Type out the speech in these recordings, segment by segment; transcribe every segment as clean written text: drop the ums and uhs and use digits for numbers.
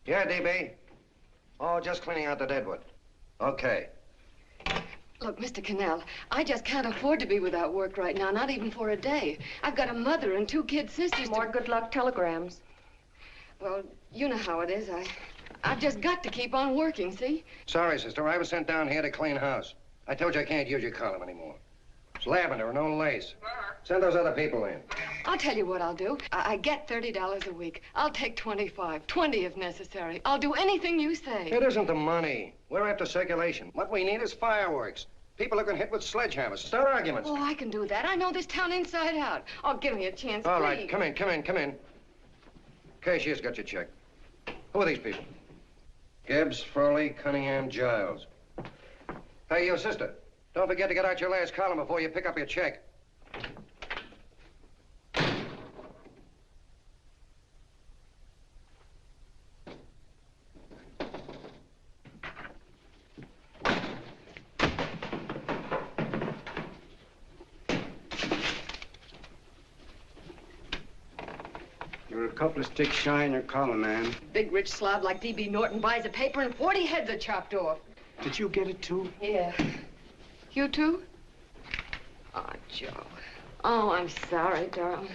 Yeah, DB. Oh, just cleaning out the deadwood. Okay. Look, Mr. Cannell, I just can't afford to be without work right now, not even for a day. I've got a mother and 2 kid sisters. More good luck telegrams. Well, you know how it is. I've just got to keep on working, see? Sorry, sister. I was sent down here to clean house. I told you I can't use your column anymore. It's lavender and no lace. Send those other people in. I'll tell you what I'll do. I get $30 a week. I'll take 25, 20 if necessary. I'll do anything you say. It isn't the money. We're after circulation. What we need is fireworks. People who can hit with sledgehammers. Start arguments. Oh, I can do that. I know this town inside out. Oh, give me a chance, All please. right, come in. Cashier's got your check. Who are these people? Gibbs, Furley, Cunningham, Giles. Hey, you sister. Don't forget to get out your last column before you pick up your check. You're a couple of sticks shy in your column, man. Big rich slob like D.B. Norton buys a paper and 40 heads are chopped off. Did you get it, too? Yeah. You too? Oh, Joe. Oh, I'm sorry, darling.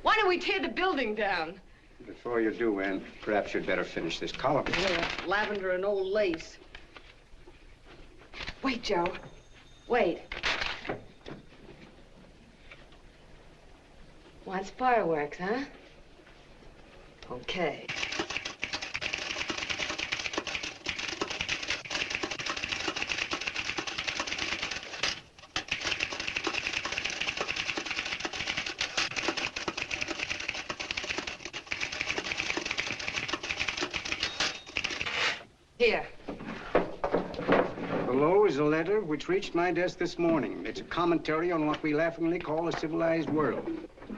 Why don't we tear the building down? Before you do, Ann, perhaps you'd better finish this column. Yeah, lavender and old lace. Wait, Joe. Wait. Wants fireworks, huh? Okay. Here. Below is a letter which reached my desk this morning. It's a commentary on what we laughingly call the civilized world.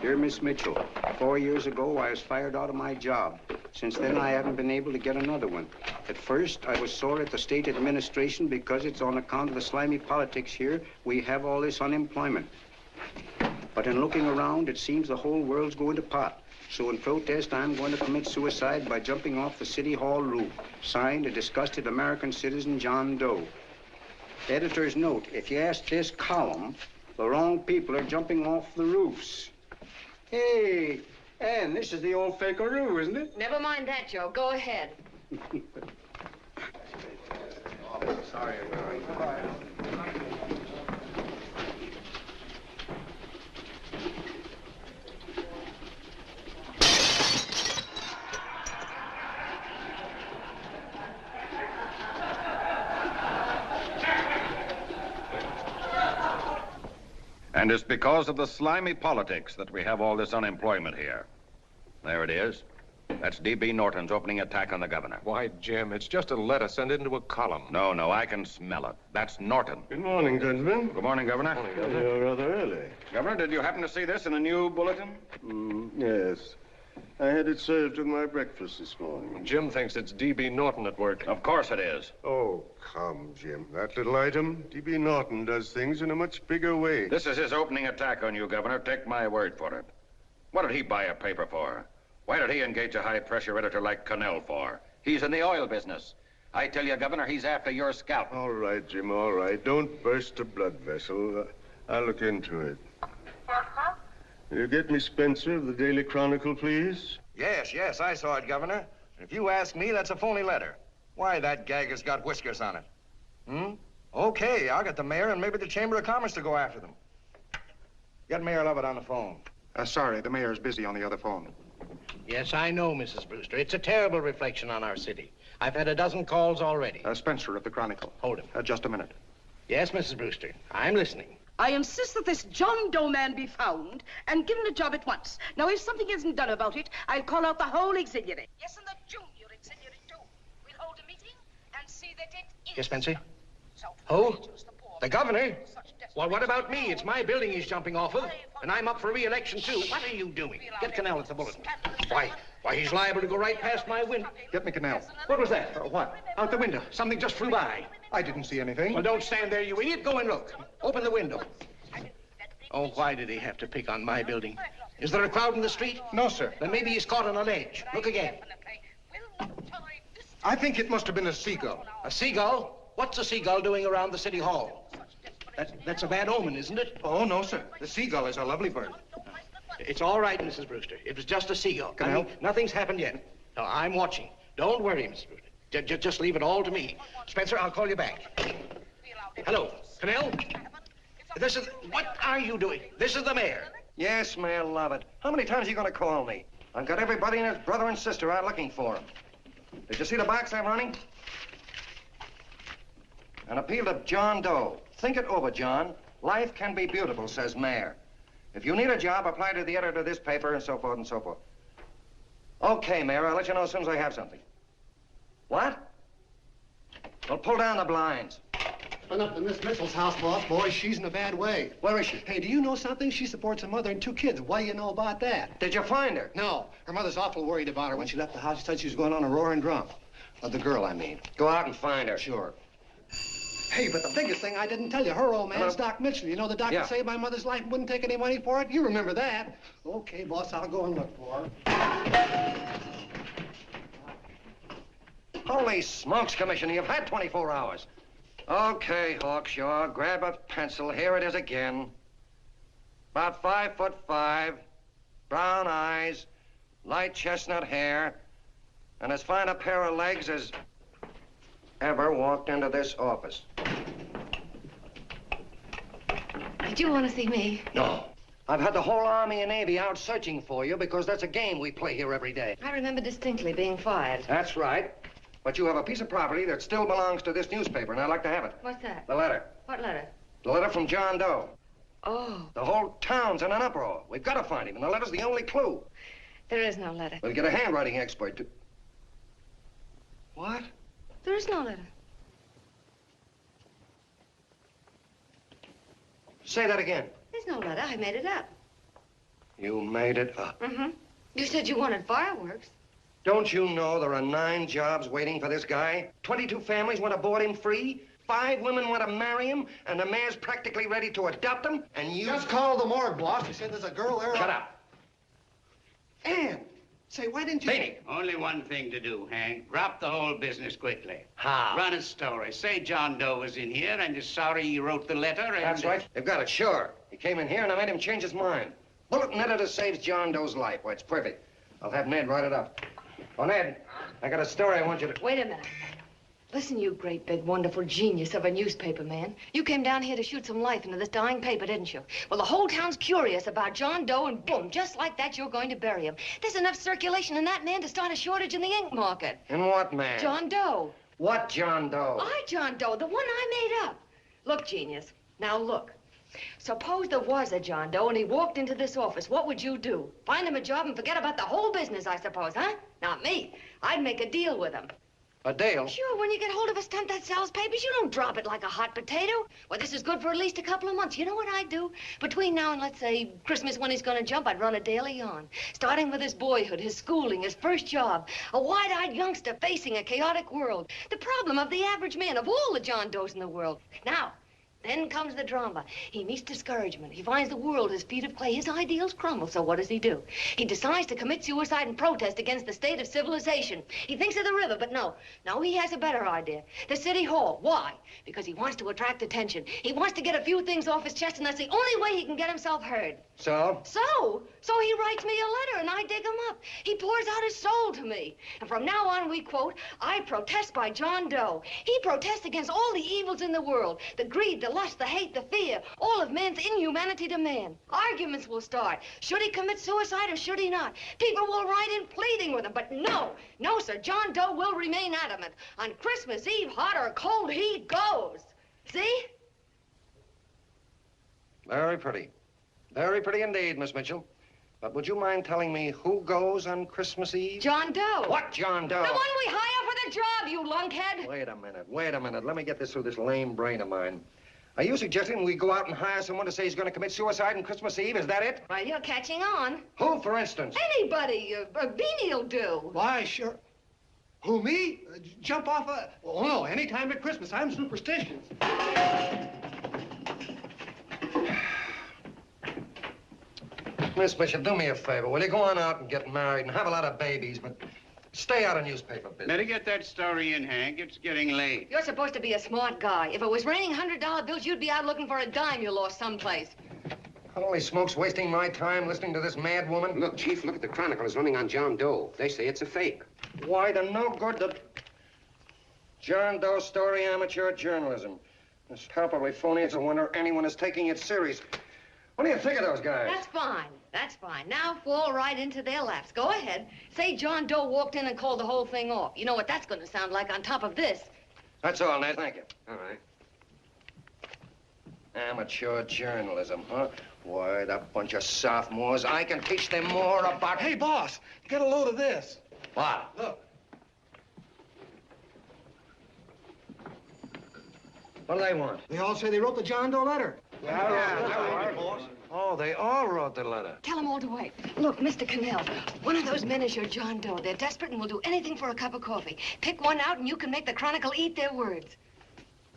Dear Miss Mitchell, 4 years ago, I was fired out of my job. Since then, I haven't been able to get another one. At first, I was sore at the state administration because it's on account of the slimy politics here we have all this unemployment. But in looking around, it seems the whole world's going to pot. So in protest, I'm going to commit suicide by jumping off the City Hall roof. Signed, a disgusted American citizen, John Doe. Editor's note, if you ask this column, the wrong people are jumping off the roofs. Hey, Ann, this is the old Fakeroo, isn't it? Never mind that, Joe. Go ahead. Oh, sorry. And it's because of the slimy politics that we have all this unemployment here. There it is. That's D.B. Norton's opening attack on the governor. Why, Jim, it's just a letter sent into a column. No, I can smell it. That's Norton. Good morning, gentlemen. Good morning, Governor. Morning, Oh, Governor. you're rather early. Governor, did you happen to see this in a new bulletin? Yes. I had it served with my breakfast this morning. Jim thinks it's D.B. Norton at work. Of course it is. Oh, come, Jim. That little item, D.B. Norton does things in a much bigger way. This is his opening attack on you, Governor. Take my word for it. What did he buy a paper for? Why did he engage a high-pressure editor like Connell for? He's in the oil business. I tell you, Governor, he's after your scalp. All right, Jim, all right. Don't burst a blood vessel. I'll look into it. Will you get me Spencer of the Daily Chronicle, please? Yes, I saw it, Governor. If you ask me, that's a phony letter. Why, that gagger's got whiskers on it. Okay, I'll get the mayor and maybe the Chamber of Commerce to go after them. Get Mayor Lovett on the phone. Sorry, the mayor's busy on the other phone. Yes, I know, Mrs. Brewster. It's a terrible reflection on our city. I've had a dozen calls already. Spencer of the Chronicle. Hold him. Just a minute. Yes, Mrs. Brewster. I'm listening. I insist that this John Doe man be found and given a job at once. Now, if something isn't done about it, I'll call out the whole auxiliary. Yes, and the junior auxiliary, too. We'll hold a meeting and see that it is. Yes, Spencer? Who? The governor? Well, what about me? It's my building he's jumping off of, and I'm up for re-election, too. What are you doing? Get Connell at the bulletin. Why, he's liable to go right past my window. Get me Connell. What was that? What? Out the window. Something just flew by. I didn't see anything. Well, don't stand there, you idiot. Go and look. Open the window. Oh, why did he have to pick on my building? Is there a crowd in the street? No, sir. Then maybe he's caught on a ledge. Look again. I think it must have been a seagull. A seagull? What's a seagull doing around the city hall? That's a bad omen, isn't it? Oh, no, sir. The seagull is a lovely bird. It's all right, Mrs. Brewster. It was just a seagull. Can I help? Nothing's happened yet. No, I'm watching. Don't worry, Mrs. Brewster. Just leave it all to me. Spencer, I'll call you back. Hello, Connell? What are you doing? This is the mayor. Yes, Mayor Lovett. How many times are you going to call me? I've got everybody and his brother and sister out looking for him. Did you see the box I'm running? An appeal to John Doe. Think it over, John. Life can be beautiful, says Mayor. If you need a job, apply to the editor of this paper and so forth and so forth. Okay, Mayor, I'll let you know as soon as I have something. What? Well, pull down the blinds. Went up to Miss Mitchell's house, boss. Boy, she's in a bad way. Where is she? Hey, do you know something? She supports a mother and 2 kids. What do you know about that? Did you find her? No. Her mother's awful worried about her. When she left the house, she said she was going on a roaring drunk. The girl, I mean. Go out and find her. Sure. Hey, but the biggest thing I didn't tell you, her old man's Doc Mitchell. You know the doctor saved my mother's life and wouldn't take any money for it? You remember that. Okay, boss, I'll go and look for her. Holy smokes, Commissioner, you've had 24 hours. Okay, Hawkshaw, grab a pencil. Here it is again. About 5'5", brown eyes, light chestnut hair, and as fine a pair of legs as ever walked into this office. Did you want to see me? No. I've had the whole Army and Navy out searching for you because that's a game we play here every day. I remember distinctly being fired. That's right. But you have a piece of property that still belongs to this newspaper, and I'd like to have it. What's that? The letter. What letter? The letter from John Doe. Oh. The whole town's in an uproar. We've got to find him, and the letter's the only clue. There is no letter. We'll get a handwriting expert to... What? There is no letter. Say that again. There's no letter. I made it up. You made it up. Mm-hmm. You said you wanted fireworks. Don't you know there are 9 jobs waiting for this guy? 22 families want to board him free. 5 women want to marry him, and the mayor's practically ready to adopt him, and you... Just call the morgue, boss. He said there's a girl there. Shut up. Ann, say, why didn't you... Beatty. Only one thing to do, Hank. Drop the whole business quickly. How? Run a story. Say John Doe was in here and is sorry he wrote the letter and... That's right. They've got it, sure. He came in here, and I made him change his mind. Bulletin editor saves John Doe's life. Why, it's perfect. I'll have Ned write it up. Oh, Ned, I got a story I want you to... Wait a minute. Listen, you great, big, wonderful genius of a newspaper man. You came down here to shoot some life into this dying paper, didn't you? Well, the whole town's curious about John Doe, and boom, just like that, you're going to bury him. There's enough circulation in that man to start a shortage in the ink market. In what man? John Doe. What John Doe? John Doe, the one I made up. Look, genius, now look. Suppose there was a John Doe and he walked into this office. What would you do? Find him a job and forget about the whole business, I suppose, huh? Not me. I'd make a deal with him. A deal? Sure, when you get hold of a stunt that sells papers, you don't drop it like a hot potato. Well, this is good for at least a couple of months. You know what I'd do? Between now and, let's say, Christmas when he's gonna jump, I'd run a daily on. Starting with his boyhood, his schooling, his first job. A wide-eyed youngster facing a chaotic world. The problem of the average man, of all the John Does in the world. Now, Then comes the drama. He meets discouragement. He finds the world his feet of clay. His ideals crumble, so what does he do? He decides to commit suicide and protest against the state of civilization. He thinks of the river, but no, he has a better idea. The city hall. Why? Because he wants to attract attention. He wants to get a few things off his chest, and that's the only way he can get himself heard. So? So he writes me a letter, and I dig him up. He pours out his soul to me. And from now on, we quote, I protest by John Doe. He protests against all the evils in the world. The greed, the lust, the hate, the fear. All of man's inhumanity to man. Arguments will start. Should he commit suicide or should he not? People will write in pleading with him. But no, sir. John Doe will remain adamant. On Christmas Eve, hot or cold, he goes. See? Very pretty. Very pretty indeed, Miss Mitchell. But would you mind telling me who goes on Christmas Eve? John Doe. What John Doe? The one we hire for the job, you lunkhead. Wait a minute. Let me get this through this lame brain of mine. Are you suggesting we go out and hire someone to say he's going to commit suicide on Christmas Eve? Is that it? Well, you're catching on. Who, for instance? Anybody. Beanie'll do. Why, sure. Who, me? Jump off a... Oh, no, any time at Christmas. I'm superstitious. Miss Mitchell, do me a favor. Will you go on out and get married and have a lot of babies, but stay out of newspaper business. Better get that story in, Hank. It's getting late. You're supposed to be a smart guy. If it was raining $100 bills, you'd be out looking for a dime you lost someplace. Holy smokes, wasting my time listening to this mad woman. Look, Chief, look at the Chronicle. It's running on John Doe. They say it's a fake. Why, the no good that... John Doe story amateur journalism. It's palpably phony. It's a wonder anyone is taking it serious. What do you think of those guys? That's fine. That's fine. Now fall right into their laps. Go ahead. Say John Doe walked in and called the whole thing off. You know what that's going to sound like on top of this. That's all, Ned. Thank you. All right. Amateur journalism, huh? Why, that bunch of sophomores, I can teach them more about... Hey, boss, get a load of this. What? Look. What do they want? They all say they wrote the John Doe letter. Oh, they all wrote the letter. Tell them all to wait. Look, Mr. Cannell, one of those men is your John Doe. They're desperate and will do anything for a cup of coffee. Pick one out and you can make the Chronicle eat their words.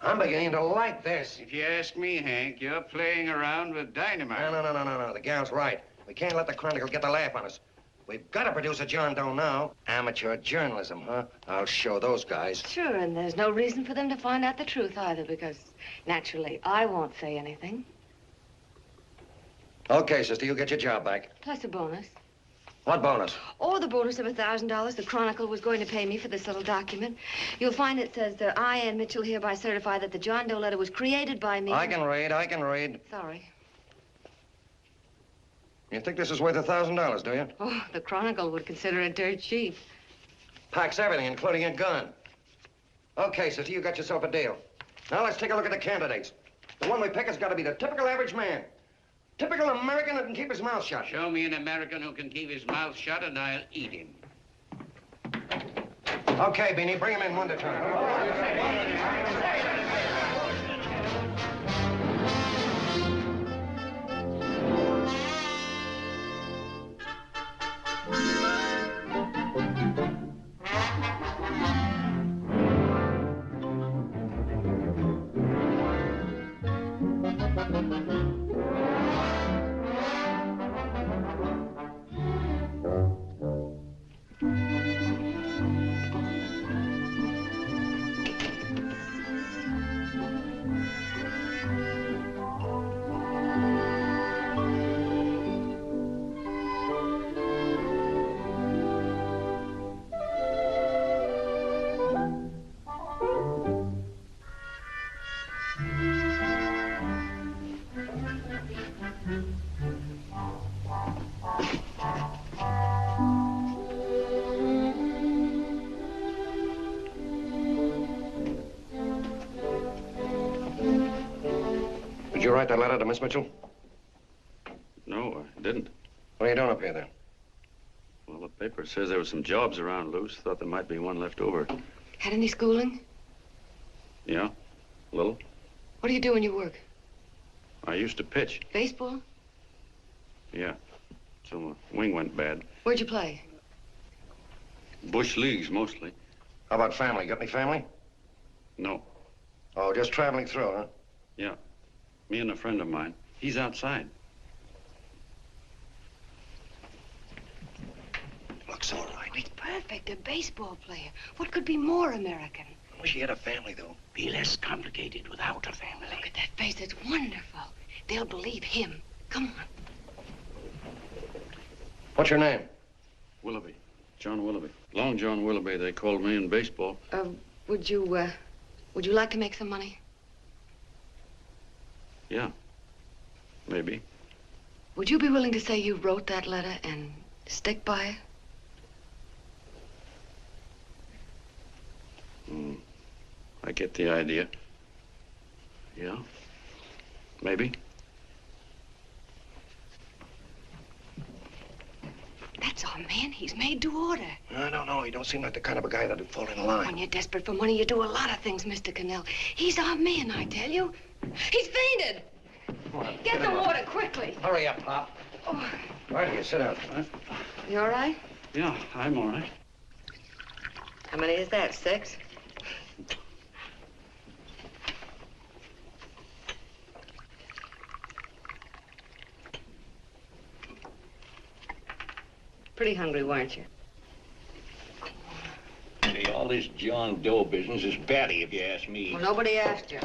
I'm beginning to like this. If you ask me, Hank, you're playing around with dynamite. No. The gal's right. We can't let the Chronicle get the laugh on us. We've got to produce a John Doe now. Amateur journalism, huh? I'll show those guys. Sure, and there's no reason for them to find out the truth either, because, naturally, I won't say anything. Okay, sister, you get your job back. Plus a bonus. What bonus? Oh, the bonus of $1,000 the Chronicle was going to pay me for this little document. You'll find it says, I, Ann Mitchell, hereby certify that the John Doe letter was created by me. I can read. Sorry. You think this is worth $1,000, do you? Oh, the Chronicle would consider it dirt cheap. Packs everything, including a gun. Okay, sister, you got yourself a deal. Now let's take a look at the candidates. The one we pick has got to be the typical average man. Typical American who can keep his mouth shut. Show me an American who can keep his mouth shut and I'll eat him. Okay, Beanie, bring him in one at a time. Did you write that letter to Miss Mitchell? No, I didn't. What are you doing up here, then? Well, the paper says there were some jobs around loose. Thought there might be one left over. Had any schooling? Yeah, a little. What do you do when you work? I used to pitch. Baseball? Yeah. So my wing went bad. Where'd you play? Bush leagues, mostly. How about family? Got any family? No. Oh, just traveling through, huh? Yeah. Me and a friend of mine. He's outside. Looks all right. It's perfect, a baseball player. What could be more American? Wish he had a family, though. Be less complicated without a family. Look at that face, it's wonderful. They'll believe him. Come on. What's your name? Willoughby. John Willoughby. Long John Willoughby, they called me in baseball. Would you like to make some money? Yeah. Maybe. Would you be willing to say you wrote that letter and stick by it? I get the idea. Yeah. Maybe. That's our man. He's made to order. I don't know. He don't seem like the kind of a guy that'd fall in line. When you're desperate for money, you do a lot of things, Mr. Cannell. He's our man, I tell you. He's fainted. Get the water quickly. Hurry up, Pop. Oh. Right here, sit down. You all right? Yeah, I'm all right. How many is that, 6? Pretty hungry, weren't you? See, all this John Doe business is batty, if you ask me. Well, nobody asked you.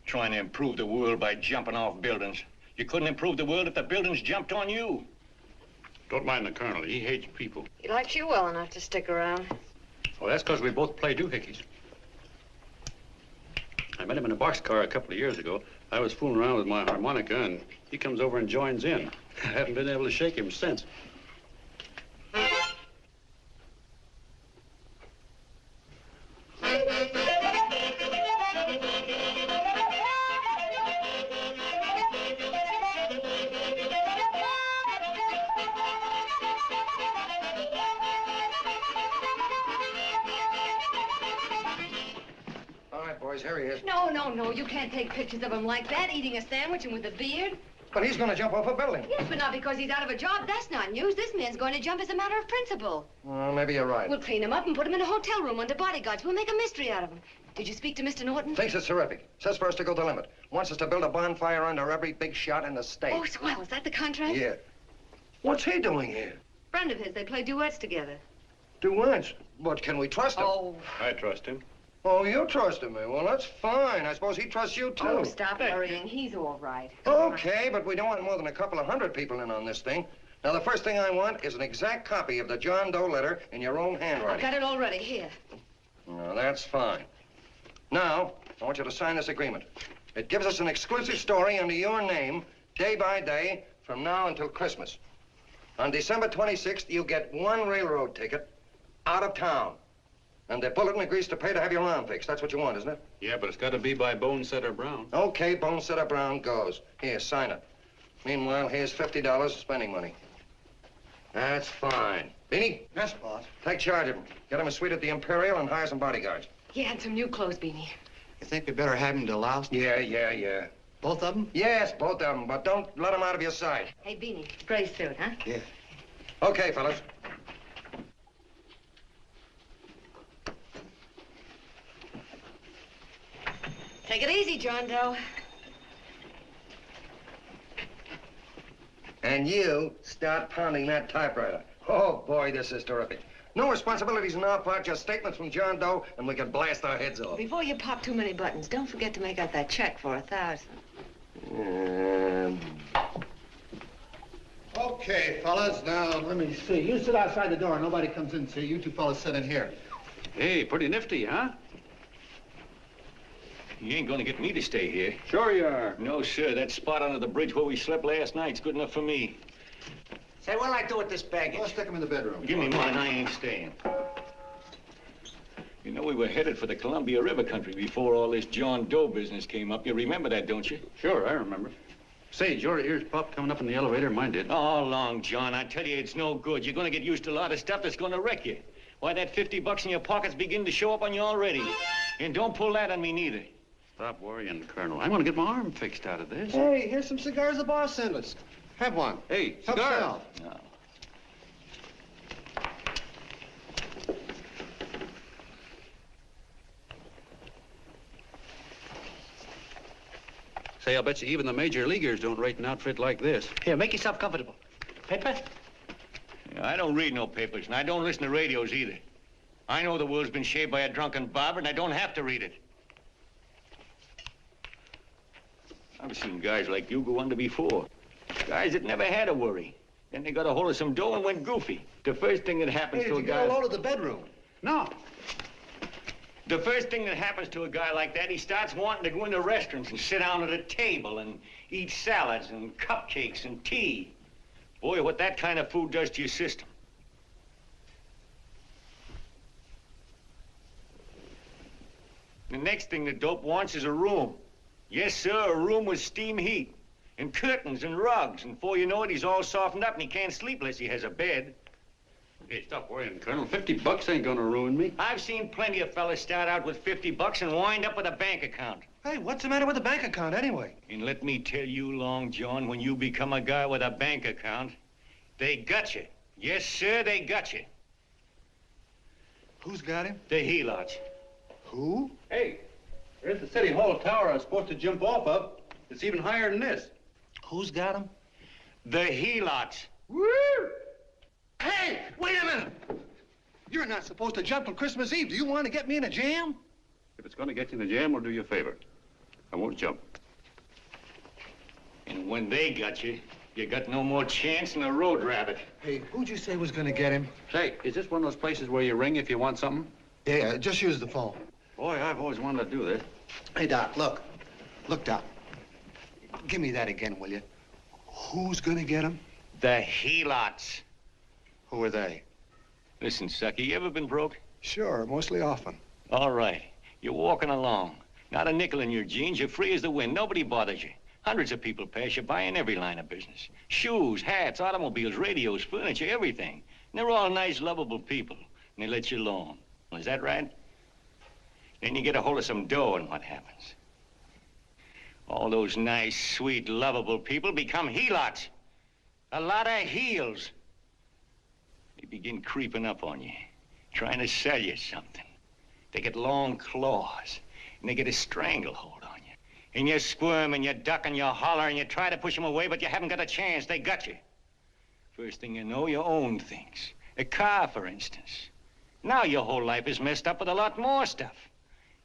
Trying to improve the world by jumping off buildings. You couldn't improve the world if the buildings jumped on you. Don't mind the colonel. He hates people. He likes you well enough to stick around. Well, that's because we both play doohickeys. I met him in a boxcar a couple of years ago. I was fooling around with my harmonica, and he comes over and joins in. I haven't been able to shake him since. Boys, here he is. No, you can't take pictures of him like that, eating a sandwich and with a beard. But he's going to jump off a building. Yes, but not because he's out of a job. That's not news. This man's going to jump as a matter of principle. Well, maybe you're right. We'll clean him up and put him in a hotel room under bodyguards. We'll make a mystery out of him. Did you speak to Mr. Norton? Thinks it's terrific. Says for us to go the limit. Wants us to build a bonfire under every big shot in the state. Oh, swell. Is that the contract? Yeah. What's he doing here? Friend of his. They play duets together. Duets? But can we trust him? Oh. I trust him. Oh, you trust him, eh? Well, that's fine. I suppose he trusts you, too. Oh, stop worrying. He's all right. Okay, but we don't want more than a couple of 100 people in on this thing. Now, the first thing I want is an exact copy of the John Doe letter in your own handwriting. I've got it already. Here. No, that's fine. Now, I want you to sign this agreement. It gives us an exclusive story under your name, day by day, from now until Christmas. On December 26th, you get 1 railroad ticket out of town. And the bulletin agrees to pay to have your arm fixed. That's what you want, isn't it? Yeah, but it's got to be by Bonesetter Brown. Okay, Bonesetter Brown goes. Here, sign it. Meanwhile, here's $50 spending money. That's fine. Beanie? Yes, boss. Take charge of him. Get him a suite at the Imperial and hire some bodyguards. Yeah, and some new clothes, Beanie. You think we better have him deloused? Yeah. Both of them? Yes, both of them, but don't let them out of your sight. Hey, Beanie, gray suit, huh? Yeah. Okay, fellas. Take it easy, John Doe. And you start pounding that typewriter. Oh, boy, this is terrific. No responsibilities on our part, just statements from John Doe, and we can blast our heads off. Before you pop too many buttons, don't forget to make out that check for 1,000. Okay, fellas, now, let me see. You sit outside the door. Nobody comes in, see? You two fellas sit in here. Hey, pretty nifty, huh? You ain't gonna get me to stay here. Sure you are. No, sir. That spot under the bridge where we slept last night's good enough for me. Say, what'll I do with this baggage? Well, stick him in the bedroom. Give me mine. I ain't staying. You know, we were headed for the Columbia River country before all this John Doe business came up. You remember that, don't you? Sure, I remember. Say, did your ears pop coming up in the elevator? Mine did. All along, John. I tell you, it's no good. You're gonna get used to a lot of stuff that's gonna wreck you. Why, that $50 in your pocket's beginning to show up on you already. And don't pull that on me, neither. Stop worrying, Colonel. I'm going to get my arm fixed out of this. Hey, here's some cigars the boss sent us. Have one. Hey, Help cigars. yourself. No. Say, I'll bet you even the major leaguers don't rate an outfit like this. Here, make yourself comfortable. Paper? I don't read no papers, and I don't listen to radios either. I know the world's been shaped by a drunken barber, and I don't have to read it. I've seen guys like you go under before. Guys that never had a worry. Then they got a hold of some dough and went goofy. The first thing that happens to a guy... Hey, did you get a load of the bedroom? No. The first thing that happens to a guy like that, he starts wanting to go into restaurants and sit down at a table and eat salads and cupcakes and tea. Boy, what that kind of food does to your system. The next thing the dope wants is a room. Yes, sir, a room with steam heat and curtains and rugs. And before you know it, he's all softened up and he can't sleep unless he has a bed. Hey, stop worrying, Colonel. $50 ain't gonna ruin me. I've seen plenty of fellas start out with $50 and wind up with a bank account. Hey, what's the matter with the bank account anyway? And let me tell you, Long John, when you become a guy with a bank account, they got you. Yes, sir, they got you. Who's got him? The helots. Who? Hey, there's the City Hall tower I was supposed to jump off of. It's even higher than this. Who's got him? The helots. Woo! Hey, wait a minute! You're not supposed to jump on Christmas Eve. Do you want to get me in a jam? If it's gonna get you in the jam, we'll do you a favor. I won't jump. And when they got you, you got no more chance than a road rabbit. Hey, who'd you say was gonna get him? Say, is this one of those places where you ring if you want something? Yeah, just use the phone. Boy, I've always wanted to do this. Hey, Doc, look. Look, Doc. Give me that again, will you? Who's gonna get him? The helots. Who are they? Listen, Sucky, you ever been broke? Sure, mostly often. All right. You're walking along. Not a nickel in your jeans. You're free as the wind. Nobody bothers you. Hundreds of people pass you by in every line of business. Shoes, hats, automobiles, radios, furniture, everything. And they're all nice, lovable people. And they let you alone. Is that right? Then you get a hold of some dough, and what happens? All those nice, sweet, lovable people become helots. A lot of heels. They begin creeping up on you, trying to sell you something. They get long claws, and they get a stranglehold on you. And you squirm, and you duck, and you holler, and you try to push them away, but you haven't got a chance. They got you. First thing you know, you own things. A car, for instance. Now your whole life is messed up with a lot more stuff.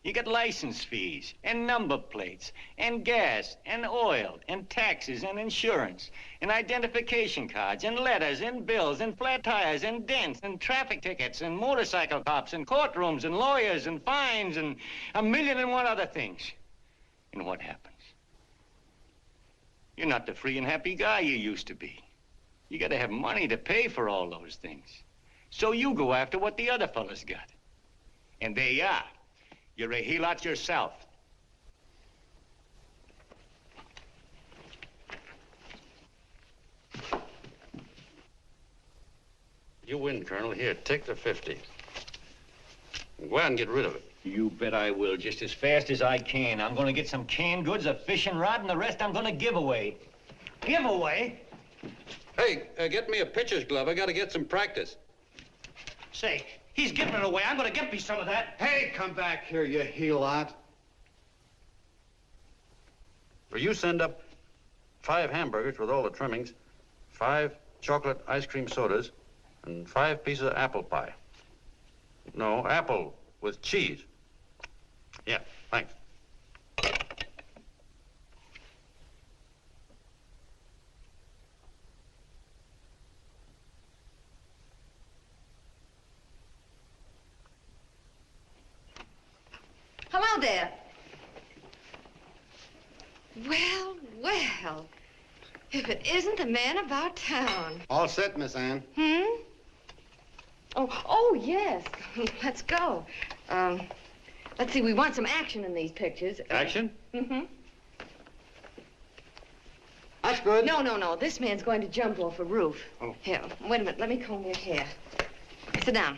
You get license fees, and number plates, and gas, and oil, and taxes, and insurance, and identification cards, and letters, and bills, and flat tires, and dents, and traffic tickets, and motorcycle cops, and courtrooms, and lawyers, and fines, and 1,000,001 other things. And what happens? You're not the free and happy guy you used to be. You gotta have money to pay for all those things. So you go after what the other fellas got. And there you are. You're a helot yourself. You win, Colonel. Here, take the 50. Go out and get rid of it. You bet I will, just as fast as I can. I'm gonna get some canned goods, a fishing rod, and the rest I'm gonna give away. Give away? Hey, get me a pitcher's glove. I gotta get some practice. Say, he's giving it away. I'm gonna get me some of that. Hey, come back here, you helot. Well, you send up 5 hamburgers with all the trimmings, 5 chocolate ice cream sodas, and 5 pieces of apple pie. No, apple with cheese. Yeah, thanks. Hello there. Well, well. If it isn't the man about town. All set, Miss Anne. Oh, yes. Let's go. Let's see, we want some action in these pictures. Action? That's good. No. This man's going to jump off a roof. Oh. Here, wait a minute. Let me comb your hair. Sit down.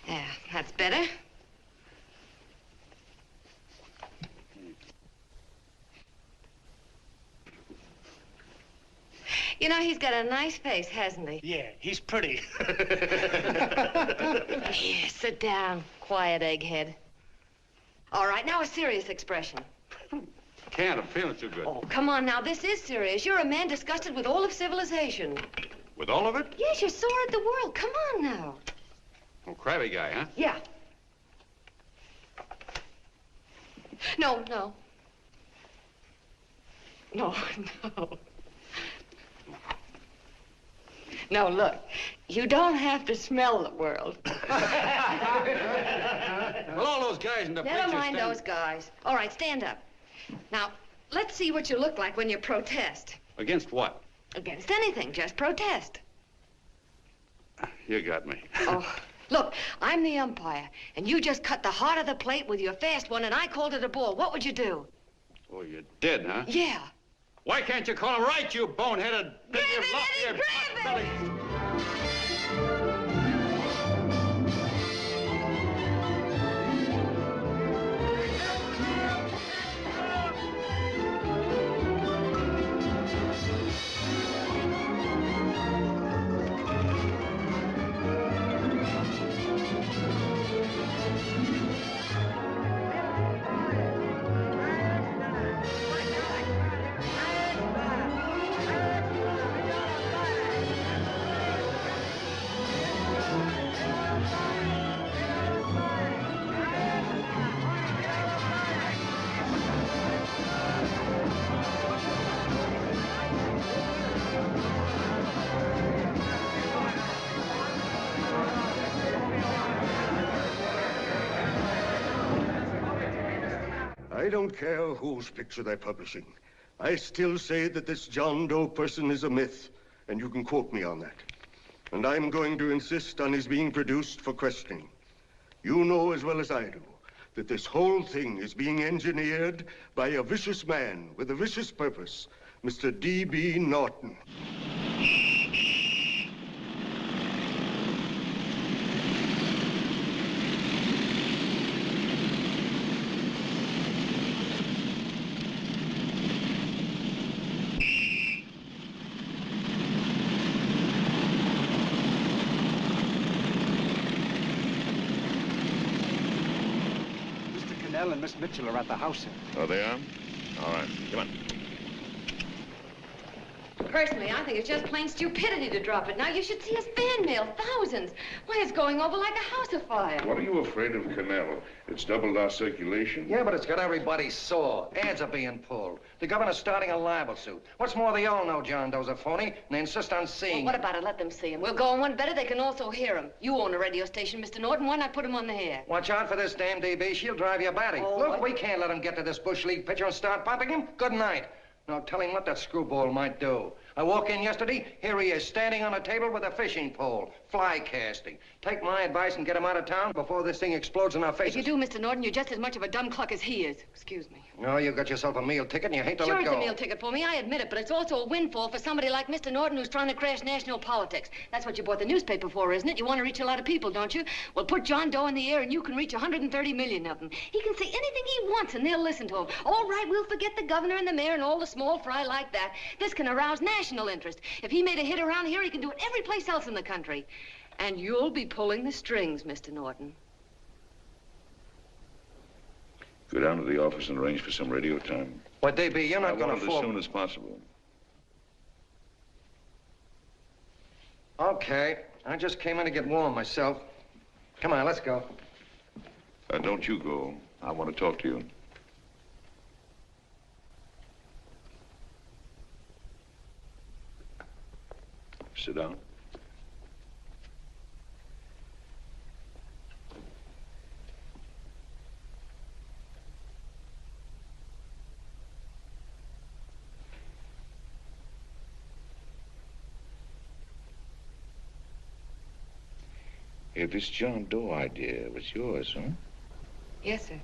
Yeah, that's better. You know, he's got a nice face, hasn't he? Yeah, he's pretty. Here, sit down, quiet egghead. All right, now a serious expression. Can't. I'm feeling too good. Oh, come on now. This is serious. You're a man disgusted with all of civilization. With all of it? Yes, you're sore at the world. Come on now. Oh, crabby guy, huh? Yeah. No, no. No, no. No, look. You don't have to smell the world. Well, all those guys in the picture Never mind those guys. All right, stand up. Now, let's see what you look like when you protest. Against what? Against anything, just protest. You got me. Oh, look, I'm the umpire, and you just cut the heart of the plate with your fast one, and I called it a ball. What would you do? Oh, you did, huh? Yeah. Why can't you call him right, you boneheaded... Grab it, Eddie, grab it! I don't care whose picture they're publishing. I still say that this John Doe person is a myth, and you can quote me on that. And I'm going to insist on his being produced for questioning. You know as well as I do that this whole thing is being engineered by a vicious man with a vicious purpose, Mr. D.B. Norton. And Miss Mitchell are at the house, sir. Oh, they are? All right, come on. Personally, I think it's just plain stupidity to drop it. Now, you should see his fan mail, thousands. Why, it's going over like a house afire. What are you afraid of, Canelo? It's doubled our circulation. Yeah, but it's got everybody sore. Ads are being pulled. The governor's starting a libel suit. What's more, they all know John Doe's a phony, and they insist on seeing Well, what about it? Let them see him. We'll go on one better. They can also hear him. You own a radio station, Mr. Norton. Why not put him on the air? Watch out for this damn DB. She'll drive you batty. Oh, Look, we can't let him get to this Bush League pitcher and start popping him. Good night. Now, tell him what that screwball might do. I walk in yesterday, here he is, standing on a table with a fishing pole, fly casting. Take my advice and get him out of town before this thing explodes in our faces. If you do, Mr. Norton, you're just as much of a dumb cluck as he is. Excuse me. No, you got yourself a meal ticket and you hate to Sure, let go. it's a meal ticket for me, I admit it, but it's also a windfall for somebody like Mr. Norton who's trying to crash national politics. That's what you bought the newspaper for, isn't it? You want to reach a lot of people, don't you? Well, put John Doe in the air and you can reach 130 million of them. He can say anything he wants and they'll listen to him. All right, we'll forget the governor and the mayor and all the small fry like that. This can arouse national interest. If he made a hit around here, he can do it every place else in the country. And you'll be pulling the strings, Mr. Norton. Go down to the office and arrange for some radio time. What, DB, you're not going to as fall... soon as possible. Okay. I just came in to get warm myself. Come on, let's go. Don't you go. I want to talk to you. Sit down. Hey, this John Doe idea was yours, huh? Yes, sir.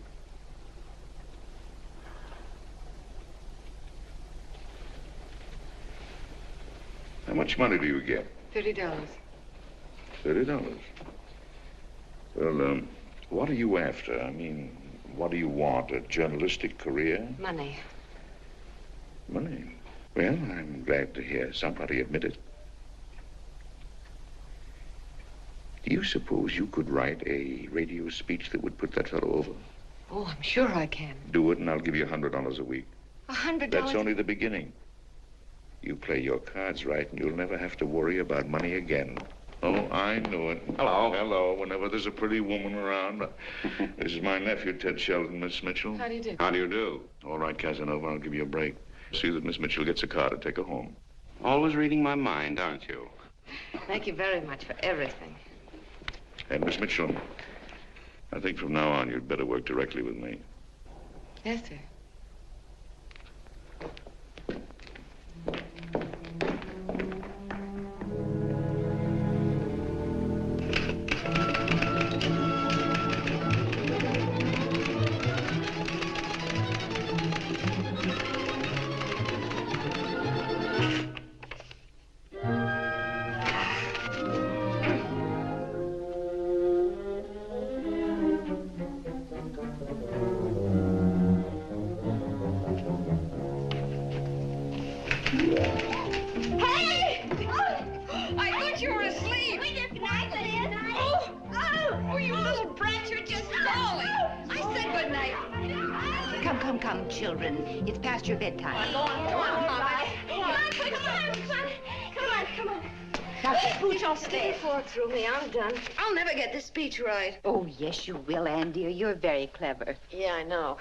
How much money do you get? $30. $30. Well, what are you after? I mean, what do you want? A journalistic career? Money. Money? Well, I'm glad to hear somebody admit it. Do you suppose you could write a radio speech that would put that fellow over? Oh, I'm sure I can. Do it, and I'll give you $100 a week. $100? That's only the beginning. You play your cards right, and you'll never have to worry about money again. Oh, I knew it. Hello. Hello. Whenever there's a pretty woman around. This is my nephew, Ted Sheldon, Miss Mitchell. How do you do? How do you do? All right, Casanova, I'll give you a break. See that Miss Mitchell gets a car to take her home. Always reading my mind, aren't you? Thank you very much for everything. And Miss Mitchell, I think from now on you'd better work directly with me. Yes, sir. Come, children. It's past your bedtime. Come on. Now, spooch off Stay fork through me. I'm done. I'll never get this speech right. Oh, yes, you will, Ann, dear. You're very clever. Yeah, I know.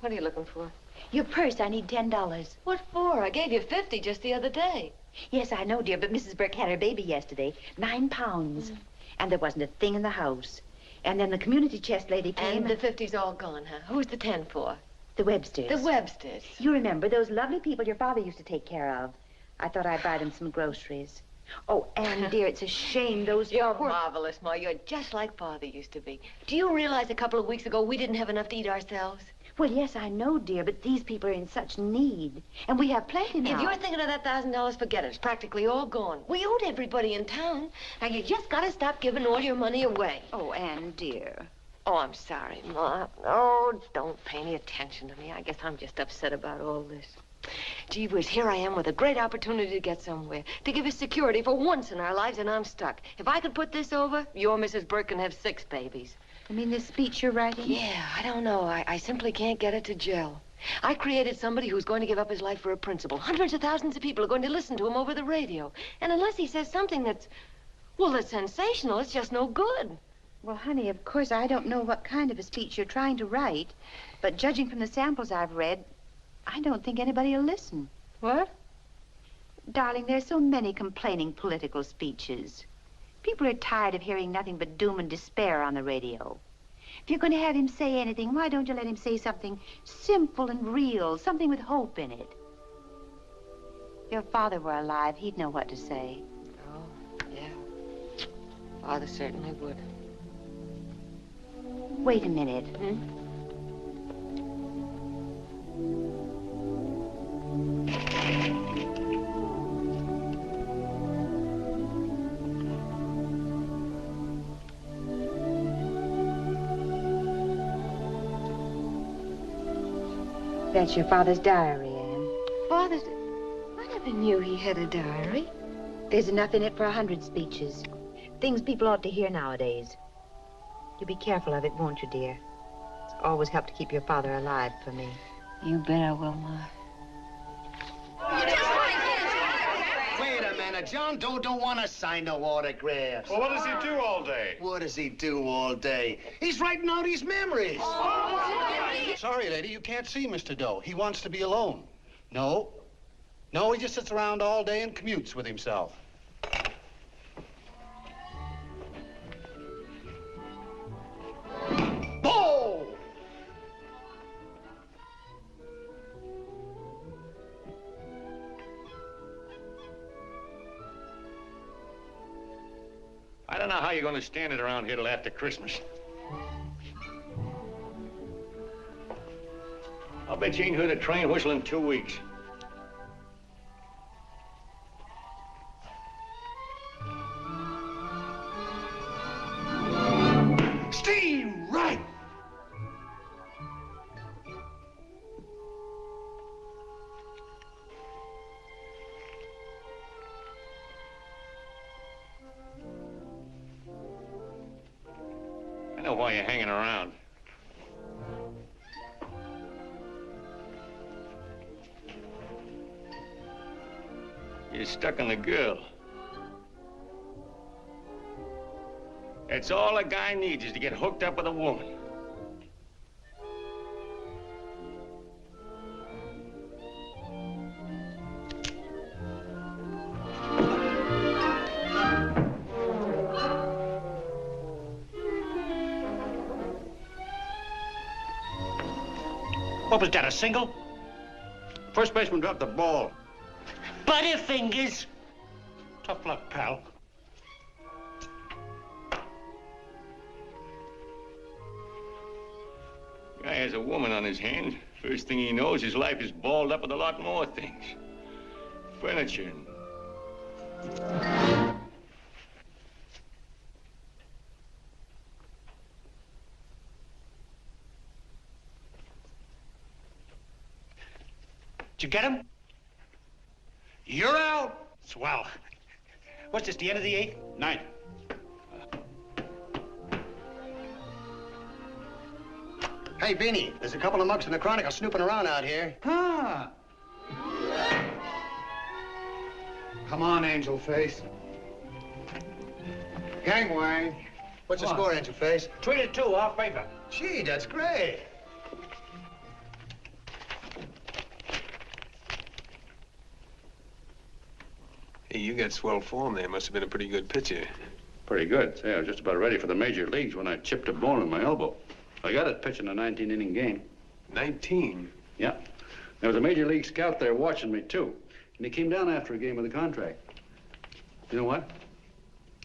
What are you looking for? Your purse. I need $10. What for? I gave you 50 just the other day. Yes, I know, dear, but Mrs. Burke had her baby yesterday. 9 pounds. And there wasn't a thing in the house. And then the community chest lady came. And the 50's all gone, huh? Who's the 10 for? The Websters. The Websters. You remember those lovely people your father used to take care of. I thought I'd buy them some groceries. Oh, Ann, dear, it's a shame those You're marvelous, Ma. You're just like Father used to be. Do you realize a couple of weeks ago we didn't have enough to eat ourselves? Well, yes, I know, dear, but these people are in such need. And we have plenty now. If you're thinking of that $1,000, forget it. It's practically all gone. We owed everybody in town. Now, you just gotta stop giving all your money away. Oh, Ann, dear. Oh, I'm sorry, Ma. Oh, don't pay any attention to me. I guess I'm just upset about all this. Gee whiz, here I am with a great opportunity to get somewhere, to give us security for once in our lives, and I'm stuck. If I could put this over, your Mrs. Burke can have 6 babies. You mean this speech you're writing? Yeah, I don't know. I simply can't get it to gel. I created somebody who's going to give up his life for a principle. Hundreds of thousands of people are going to listen to him over the radio. And unless he says something that's sensational, it's just no good. Well, honey, of course, I don't know what kind of a speech you're trying to write, but judging from the samples I've read, I don't think anybody will listen. What? Darling, there's so many complaining political speeches. People are tired of hearing nothing but doom and despair on the radio. If you're going to have him say anything, why don't you let him say something simple and real, something with hope in it? If your father were alive, he'd know what to say. Oh, yeah. Father certainly would. Wait a minute. That's your father's diary, Anne. Father's... I never knew he had a diary. There's enough in it for 100 speeches. Things people ought to hear nowadays. You'll be careful of it, won't you, dear? It's always helped to keep your father alive for me. You bet I will, Ma. Wait a minute. John Doe don't want to sign no autographs. Well, what does he do all day? What does he do all day? He's writing out his memories. Sorry, lady, you can't see Mr. Doe. He wants to be alone. No, he just sits around all day and commutes with himself. Bo! I don't know how you're going to stand it around here till after Christmas. I'll bet you ain't heard a train whistle in 2 weeks. Steve, right! I know why you're hanging around. You're stuck on the girl. That's all a guy needs, is to get hooked up with a woman. What was that, a single? First baseman dropped the ball. Butterfingers. Tough luck, pal. Guy has a woman on his hands. First thing he knows, his life is balled up with a lot more things. Furniture. Did you get him? You're out. Swell. What's this, the end of the 8th? 9th. Hey, Beanie, there's a couple of mugs from the Chronicle snooping around out here. Ah. Come on, Angel Face. Gangway. What's the score, Angel Face? 3-2, our favor. Gee, that's great. Hey, you got swell form there. Must have been a pretty good pitcher. Pretty good. Say, I was just about ready for the major leagues when I chipped a bone in my elbow. I got it pitching a 19-inning game. 19? Yeah. There was a major league scout there watching me, too. And he came down after a game with a contract. You know what?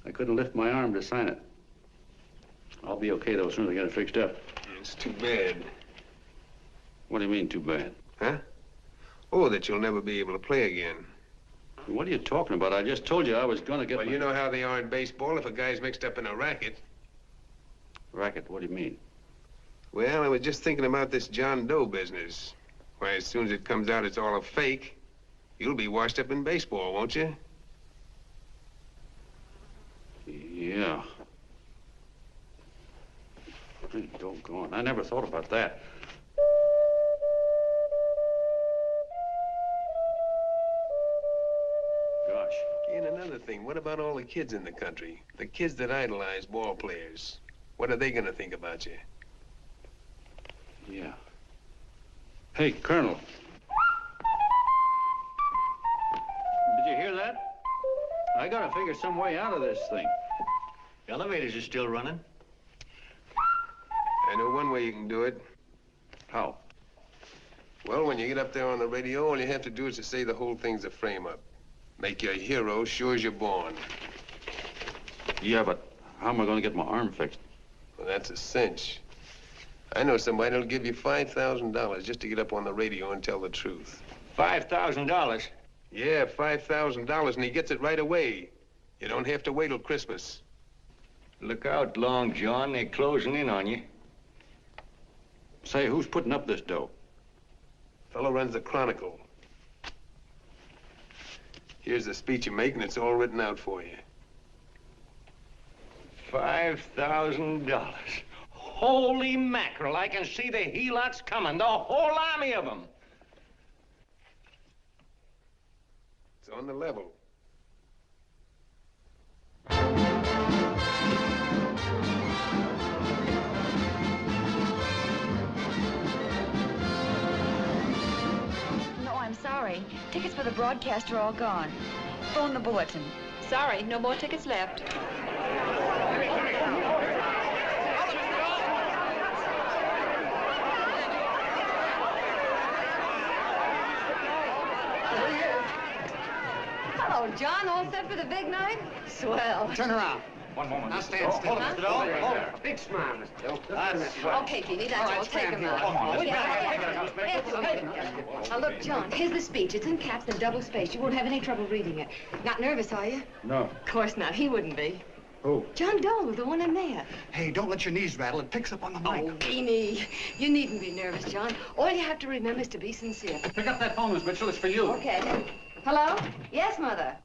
I couldn't lift my arm to sign it. I'll be okay, though, as soon as I get it fixed up. It's too bad. What do you mean, too bad? Huh? Oh, that you'll never be able to play again. What are you talking about? I just told you I was going to get Well, you know how they are in baseball if a guy's mixed up in a racket. Racket? What do you mean? Well, I was just thinking about this John Doe business. Why, as soon as it comes out it's all a fake, you'll be washed up in baseball, won't you? Yeah. Hey, doggone. I never thought about that. Gosh. And another thing, what about all the kids in the country? The kids that idolize ball players. What are they gonna think about you? Yeah. Hey, Colonel. Did you hear that? I gotta figure some way out of this thing. Elevators are still running. I know one way you can do it. How? Well, when you get up there on the radio, all you have to do is to say the whole thing's a frame-up. Make you a hero sure as you're born. Yeah, but how am I gonna get my arm fixed? Well, that's a cinch. I know somebody that'll give you $5,000 just to get up on the radio and tell the truth. $5,000? Yeah, $5,000, and he gets it right away. You don't have to wait till Christmas. Look out, Long John. They're closing in on you. Say, who's putting up this dough? Fellow runs the Chronicle. Here's the speech you make, and it's all written out for you. $5,000. Holy mackerel, I can see the helots coming, the whole army of them. It's on the level. No, I'm sorry. Tickets for the broadcast are all gone. Phone the bulletin. Sorry, no more tickets left. Hello, John. All set for the big night? Swell. Turn around. One moment. Now stand still. Hold it, Mr. Doe. Hold it. Big smile, Mr. Doe. That's right. Okay, Beanie, that's All right, all. Take him stand out. here. Come on, Now, look, John, here's the speech. It's in caps and double-spaced. You won't have any trouble reading it. Not nervous, are you? No. Of course not. He wouldn't be. Who? John Doe, the one in there. Hey, don't let your knees rattle. It picks up on the mic. Oh, Beanie, you needn't be nervous, John. All you have to remember is to be sincere. Pick up that phone, Miss Mitchell. It's for you. Okay. Hello? Yes, Mother.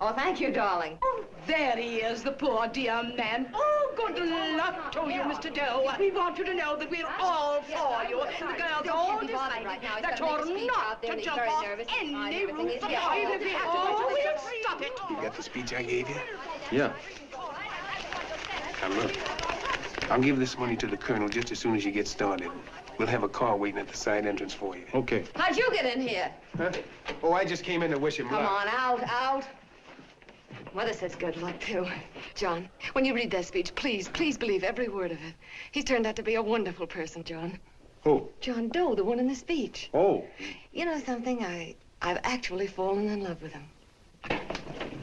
Oh, thank you, darling. Oh, there he is, the poor dear man. Oh, good luck to you, Mr. Doe. We want you to know that we're all for you. The girls all decided that you're not to jump off any roof at all. Oh, we'll stop it. You got the speech I gave you? Yeah. Now, look. I'll give this money to the colonel just as soon as you get started. We'll have a car waiting at the side entrance for you. Okay. How'd you get in here? Huh? Oh, I just came in to wish him luck. Come on, out. Mother says good luck, too. John, when you read that speech, please believe every word of it. He's turned out to be a wonderful person, John. Who? John Doe, the one in the speech. Oh. You know something? I've actually fallen in love with him.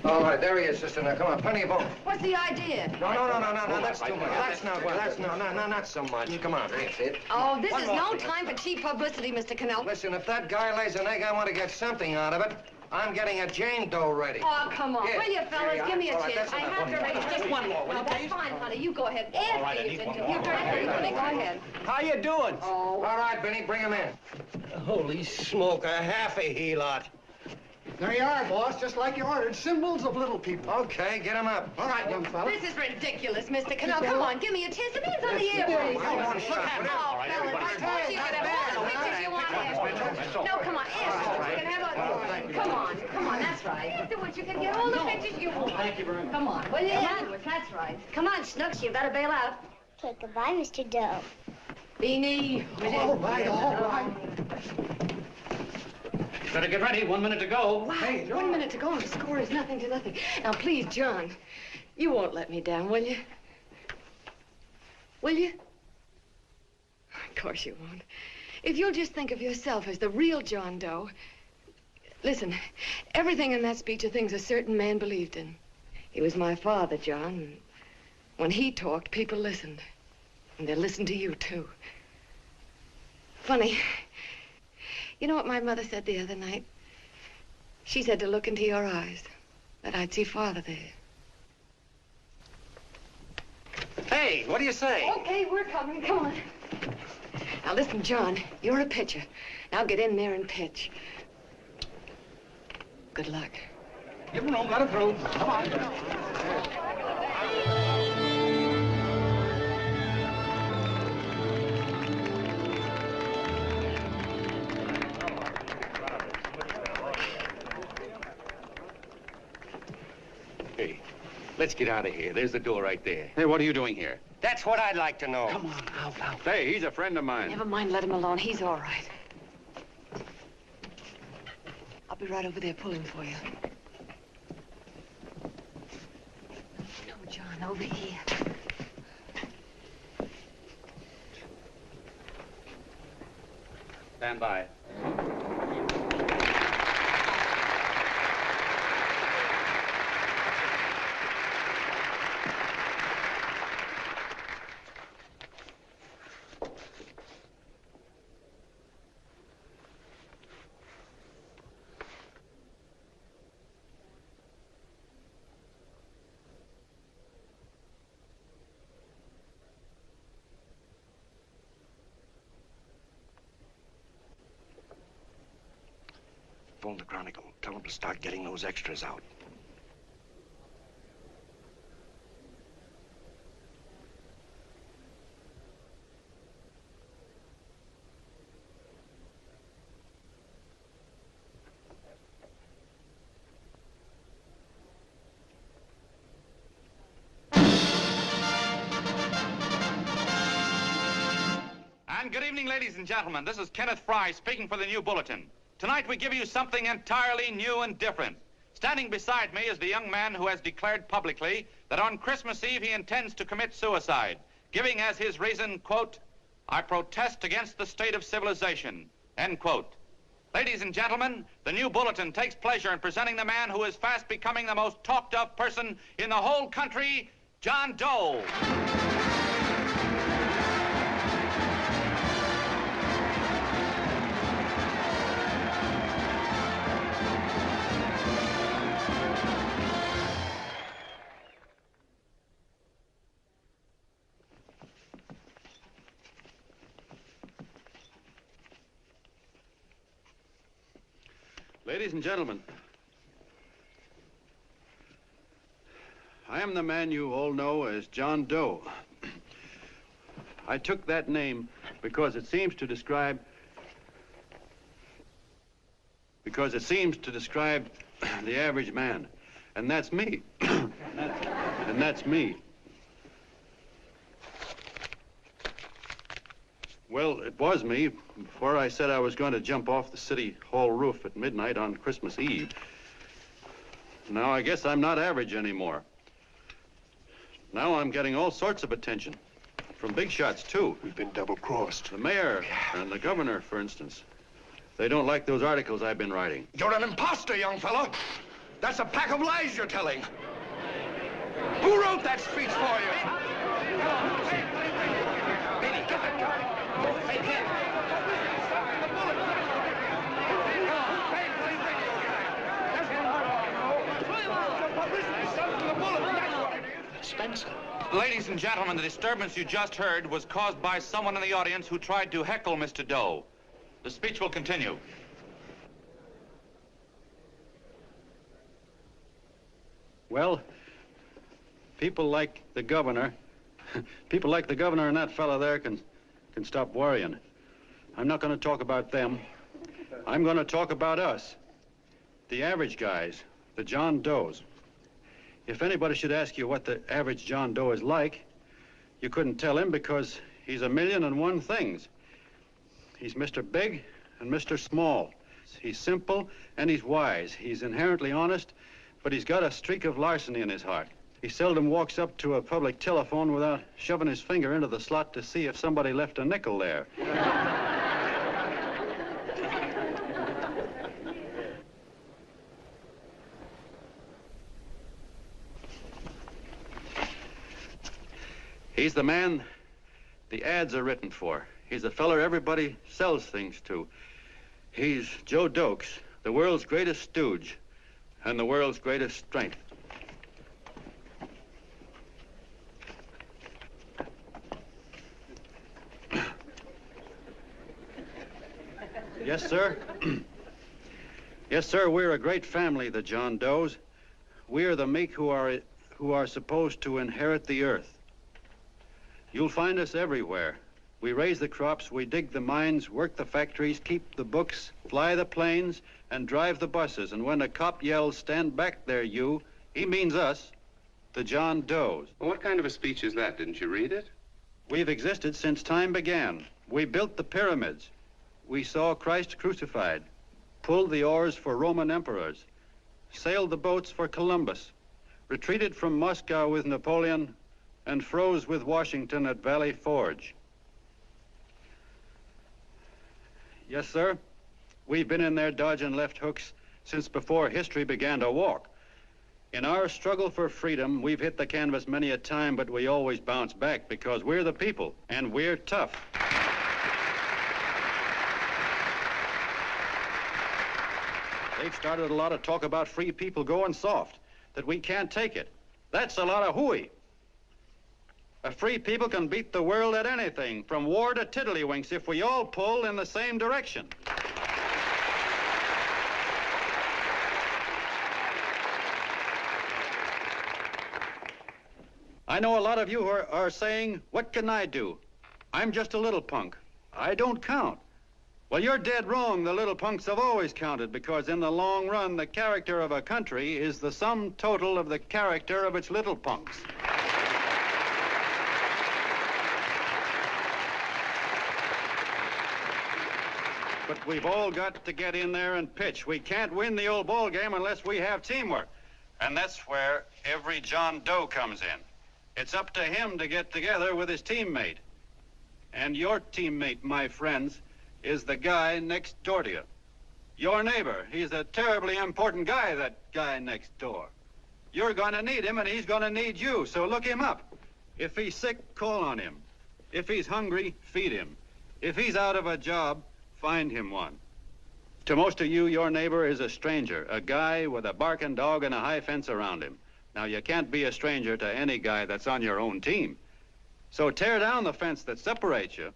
All right, there he is, sister. Now, come on, plenty of both. What's the idea? No, that's too much. That's not so much. Come on, that's it. Oh, this is no time for cheap publicity, Mr. Cannell. Listen, if that guy lays an egg, I want to get something out of it. I'm getting a Jane Doe ready. Oh, come on. Here. Will you, fellas? Here you Give me a are. All right, chance. that's I enough. have to raise Just one more, will No, you, that's please? fine, honey. You go ahead. All right, I need one more. You're very good. Go ahead. How you doing? Oh. All right, Benny, bring him in. Holy smoke, a half a he-lot. There you are, boss, just like you ordered. Symbols of little people. Okay, get him up. All right, young fella. This is ridiculous, Mr. Cannell. Come on, give me a chance. The man's on the air, please. One shot. Oh, fellas, I told you could have all the pictures you want. No, come on, ask. You can have a... Come on, that's right. Afterwards, you can get all the pictures you want. Thank you very much. Come on, will you? Afterwards, that's right. Come on, Snooks, you better bail out. Okay, goodbye, Mr. Doe. Beanie. All right. Better get ready. 1 minute to go. Wow, 1 minute to go and the score is nothing to nothing. Now, please, John, you won't let me down, will you? Will you? Of course you won't. If you'll just think of yourself as the real John Doe. Listen, everything in that speech are things a certain man believed in. He was my father, John. And when he talked, people listened. And they listened to you, too. Funny. You know what my mother said the other night? She said to look into your eyes, that I'd see Father there. Hey, what do you say? Okay, we're coming. Come on. Now, listen, John, you're a pitcher. Now get in there and pitch. Good luck. Give him room, let him through. Come on. Hey, let's get out of here. There's the door right there. Hey, what are you doing here? That's what I'd like to know. Come on, out. Hey, he's a friend of mine. Never mind, let him alone. He's all right. I'll be right over there pulling for you. No, John, over here. Stand by. Phone the Chronicle. Tell them to start getting those extras out. And good evening, ladies and gentlemen. This is Kenneth Fry speaking for the New Bulletin. Tonight we give you something entirely new and different. Standing beside me is the young man who has declared publicly that on Christmas Eve he intends to commit suicide, giving as his reason, quote, "I protest against the state of civilization," end quote. Ladies and gentlemen, the New Bulletin takes pleasure in presenting the man who is fast becoming the most talked of person in the whole country, John Doe. Ladies and gentlemen, I am the man you all know as John Doe. I took that name because it seems to describe the average man. And that's me. And that's me. Well, it was me before I said I was going to jump off the city hall roof at midnight on Christmas Eve. Now I guess I'm not average anymore. Now I'm getting all sorts of attention. From big shots, too. We've been double-crossed. The mayor and the governor, for instance. They don't like those articles I've been writing. You're an imposter, young fellow. That's a pack of lies you're telling. Who wrote that speech for you? Baby, get that guy. Hey, kid. Spencer. Ladies and gentlemen, the disturbance you just heard was caused by someone in the audience who tried to heckle Mr. Doe. The speech will continue. Well, people like the governor and that fella there can stop worrying. I'm not going to talk about them. I'm going to talk about us. The average guys, the John Does. If anybody should ask you what the average John Doe is like, you couldn't tell him because he's a million and one things. He's Mr. Big and Mr. Small. He's simple and he's wise. He's inherently honest, but he's got a streak of larceny in his heart. He seldom walks up to a public telephone without shoving his finger into the slot to see if somebody left a nickel there. He's the man the ads are written for. He's the feller everybody sells things to. He's Joe Dokes, the world's greatest stooge and the world's greatest strength. Yes, sir. Yes, sir, we're a great family, the John Does. We are the meek who are supposed to inherit the earth. You'll find us everywhere. We raise the crops, we dig the mines, work the factories, keep the books, fly the planes, and drive the buses. And when a cop yells, "Stand back there, you," he means us, the John Does. Well, what kind of a speech is that? Didn't you read it? We've existed since time began. We built the pyramids. We saw Christ crucified, pulled the oars for Roman emperors, sailed the boats for Columbus, retreated from Moscow with Napoleon, and froze with Washington at Valley Forge. Yes, sir. We've been in there dodging left hooks since before history began to walk. In our struggle for freedom, we've hit the canvas many a time, but we always bounce back because we're the people, and we're tough. They've started a lot of talk about free people going soft, that we can't take it. That's a lot of hooey. A free people can beat the world at anything, from war to tiddlywinks, if we all pull in the same direction. I know a lot of you are saying, "What can I do? I'm just a little punk. I don't count." Well, you're dead wrong. The little punks have always counted, because in the long run, the character of a country is the sum total of the character of its little punks. But we've all got to get in there and pitch. We can't win the old ball game unless we have teamwork. And that's where every John Doe comes in. It's up to him to get together with his teammate. And your teammate, my friends, is the guy next door to you. Your neighbor. He's a terribly important guy, that guy next door. You're going to need him, and he's going to need you, so look him up. If he's sick, call on him. If he's hungry, feed him. If he's out of a job, find him one. To most of you, your neighbor is a stranger, a guy with a barking dog and a high fence around him. Now, you can't be a stranger to any guy that's on your own team. So tear down the fence that separates you.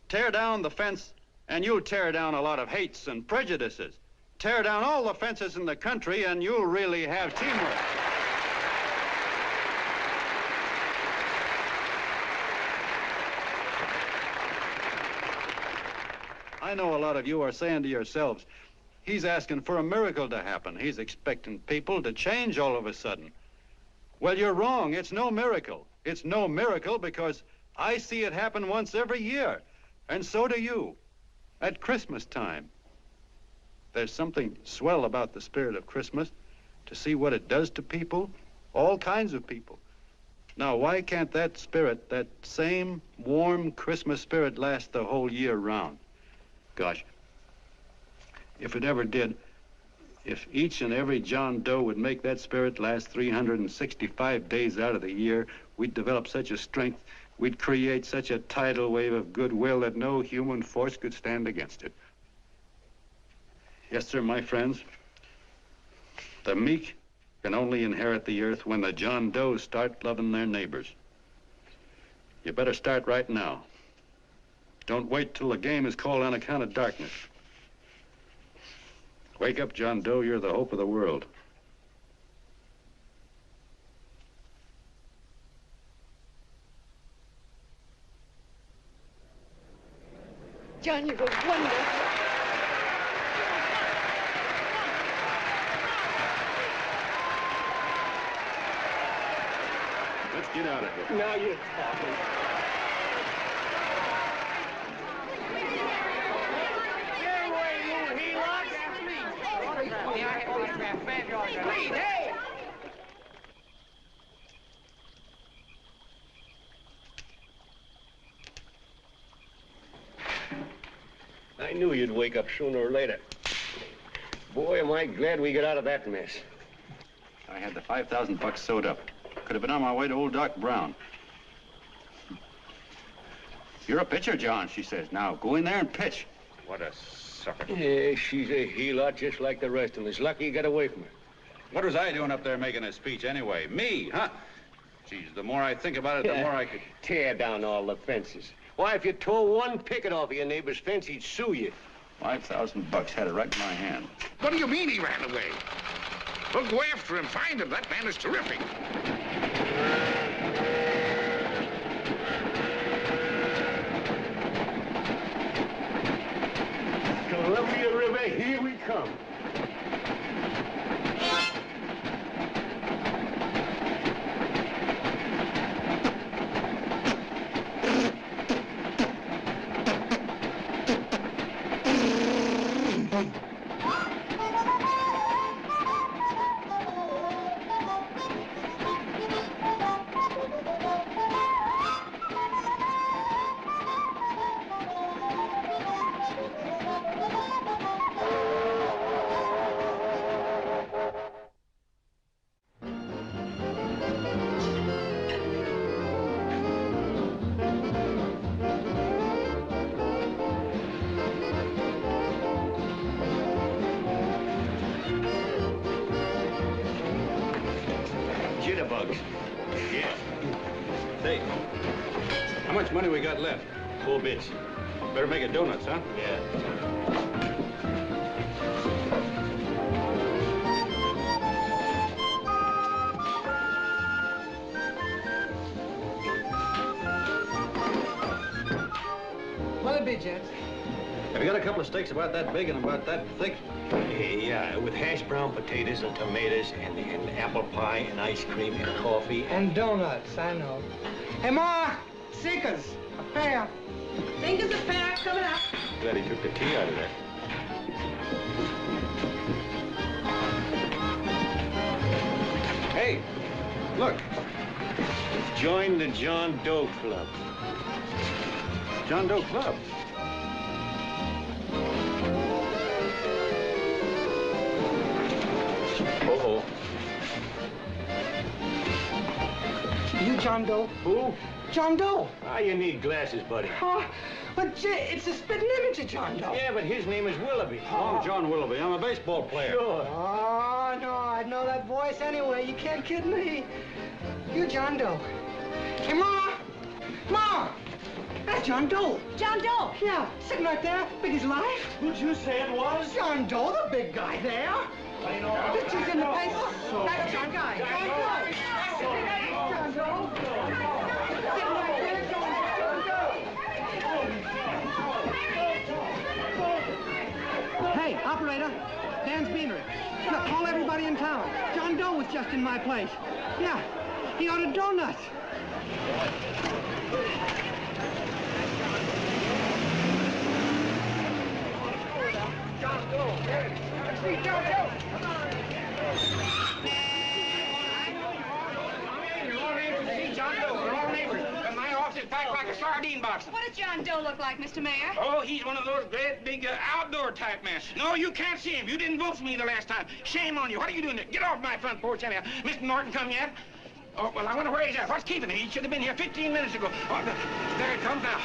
Tear down the fence, and you'll tear down a lot of hates and prejudices. Tear down all the fences in the country, and you'll really have teamwork. I know a lot of you are saying to yourselves, he's asking for a miracle to happen. He's expecting people to change all of a sudden. Well, you're wrong. It's no miracle. It's no miracle because I see it happen once every year, and so do you, at Christmas time. There's something swell about the spirit of Christmas, to see what it does to people, all kinds of people. Now, why can't that spirit, that same warm Christmas spirit, last the whole year round? Gosh, if it ever did, if each and every John Doe would make that spirit last 365 days out of the year, we'd develop such a strength, we'd create such a tidal wave of goodwill that no human force could stand against it. Yes, sir, my friends. The meek can only inherit the earth when the John Does start loving their neighbors. You better start right now. Don't wait till the game is called on account of darkness. Wake up, John Doe. You're the hope of the world. John, you were wonderful. Let's get out of here. Now you're talking. Hey! I knew you'd wake up sooner or later. Boy, am I glad we got out of that mess. I had the 5,000 bucks sewed up. Could have been on my way to old Doc Brown. You're a pitcher, John, she says. Now, go in there and pitch. What a sucker. Yeah, she's a heel-out just like the rest of us. Lucky you got away from her. What was I doing up there making a speech anyway? Me, huh? Geez, the more I think about it, the more I could... Tear down all the fences. Why, if you tore one picket off of your neighbor's fence, he'd sue you. 5,000 bucks, had it right in my hand. What do you mean he ran away? We'll go after him, find him. That man is terrific. Columbia River, here we come. Jitterbugs. Yeah. Say, how much money we got left? 4 bits. Better make it donuts, huh? Yeah. What'll it be, gents? Have you got a couple of steaks about that big and about that thick? Yeah, with hash brown potatoes and tomatoes and apple pie and ice cream and coffee. And donuts, I know. Hey, Ma! Seekers, a pair. Fingers a pair, coming up. Glad he took the tea out of that. Hey, look. Join the John Doe Club. John Doe Club? Uh-oh. You John Doe? Who? John Doe. Ah, you need glasses, buddy. Oh, but it's a spitting image of John Doe. Yeah, but his name is Willoughby. I'm John Willoughby. I'm a baseball player. Sure. Oh, no, I'd know that voice anyway. You can't kid me. You John Doe. Hey, Ma! Ma! That's John Doe. John Doe? Yeah, sitting right there, big as life. Who'd you say it was? John Doe, the big guy there. I know. Pictures in the paper. That's John Guy. John Doe. John Doe. Sitting right there, John Doe. Operator, Dan's beanery. Look, call everybody in town. John Doe was just in my place. Yeah, he ordered donuts. John Doe, let's see John Doe. Come on. John Doe, we're all neighbors. And my office is packed like a sardine box. What does John Doe look like, Mr. Mayor? Oh, he's one of those great big outdoor type men. No, you can't see him. You didn't vote for me the last time. Shame on you. What are you doing there? Get off my front porch anyhow. Mr. Norton come yet? Oh, well, I wonder where he's at. What's keeping him? He should have been here 15 minutes ago. Oh, there it comes now.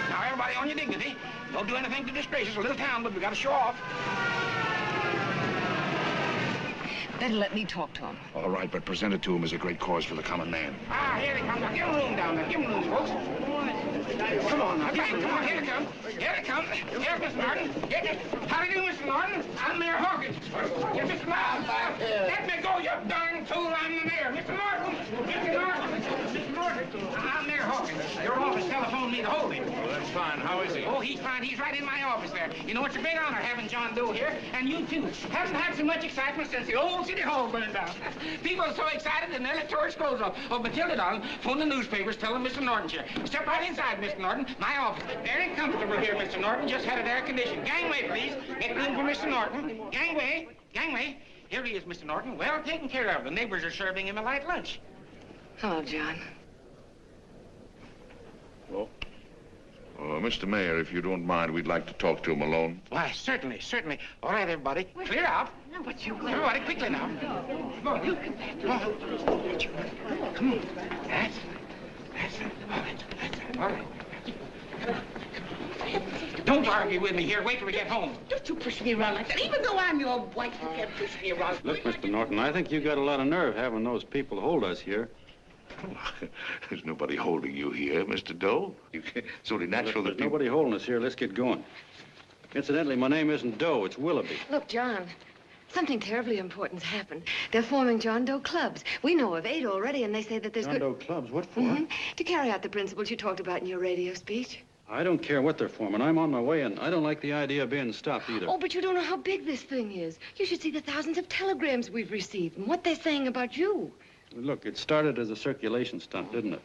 Now, everybody on your dignity. Don't do anything to disgrace us. A little town, but we got to show off. Better let me talk to him. All right, but present it to him as a great cause for the common man. Ah, here he comes. Now, give him room down there. Give him room, folks. Come on now. Come on. Here it comes. Here it comes. Here's Mr. Norton. How do you do, Mr. Norton? I'm Mayor Hawkins. Yes, Mr. Norton. Let me go, you darn fool. I'm the mayor. Mr. Norton. Mr. Norton. Mr. Norton. I'm Mayor Hawkins. Your office telephoned me to hold him. Well, that's fine. How is he? Oh, he's fine. He's right in my office there. You know, it's a great honor having John Doe here, and you too. Haven't had so much excitement since the old City Hall burned down. People are so excited they nearly tore his clothes off. Oh, Matilda, darling, phone the newspapers, tell them Mr. Norton's here. Step right inside, Mr. Norton. My office. Very comfortable here, Mr. Norton. Just had it air conditioned. Gangway, please. Get room for Mr. Norton. Gangway. Gangway. Here he is, Mr. Norton. Well taken care of. The neighbors are serving him a light lunch. Hello, John. Well, Mr. Mayor, if you don't mind, we'd like to talk to him alone. Why, certainly, certainly. All right, everybody. Clear out. Everybody, quickly now. Come on. Come on. Come on. That's it. All right. Don't argue with me here. Wait till we get home. Don't you push me around like that. Even though I'm your wife, you can't push me around. Look, Mr. Norton, I think you got a lot of nerve having those people hold us here. There's nobody holding you here, Mr. Doe. It's only natural that people... Nobody holding us here. Let's get going. Incidentally, my name isn't Doe. It's Willoughby. Look, John, something terribly important's happened. They're forming John Doe clubs. We know of 8 already, and they say that there's John Doe clubs? What for? To carry out the principles you talked about in your radio speech. I don't care what they're forming. I'm on my way, and I don't like the idea of being stopped either. Oh, but you don't know how big this thing is. You should see the thousands of telegrams we've received and what they're saying about you. Look, it started as a circulation stunt, didn't it?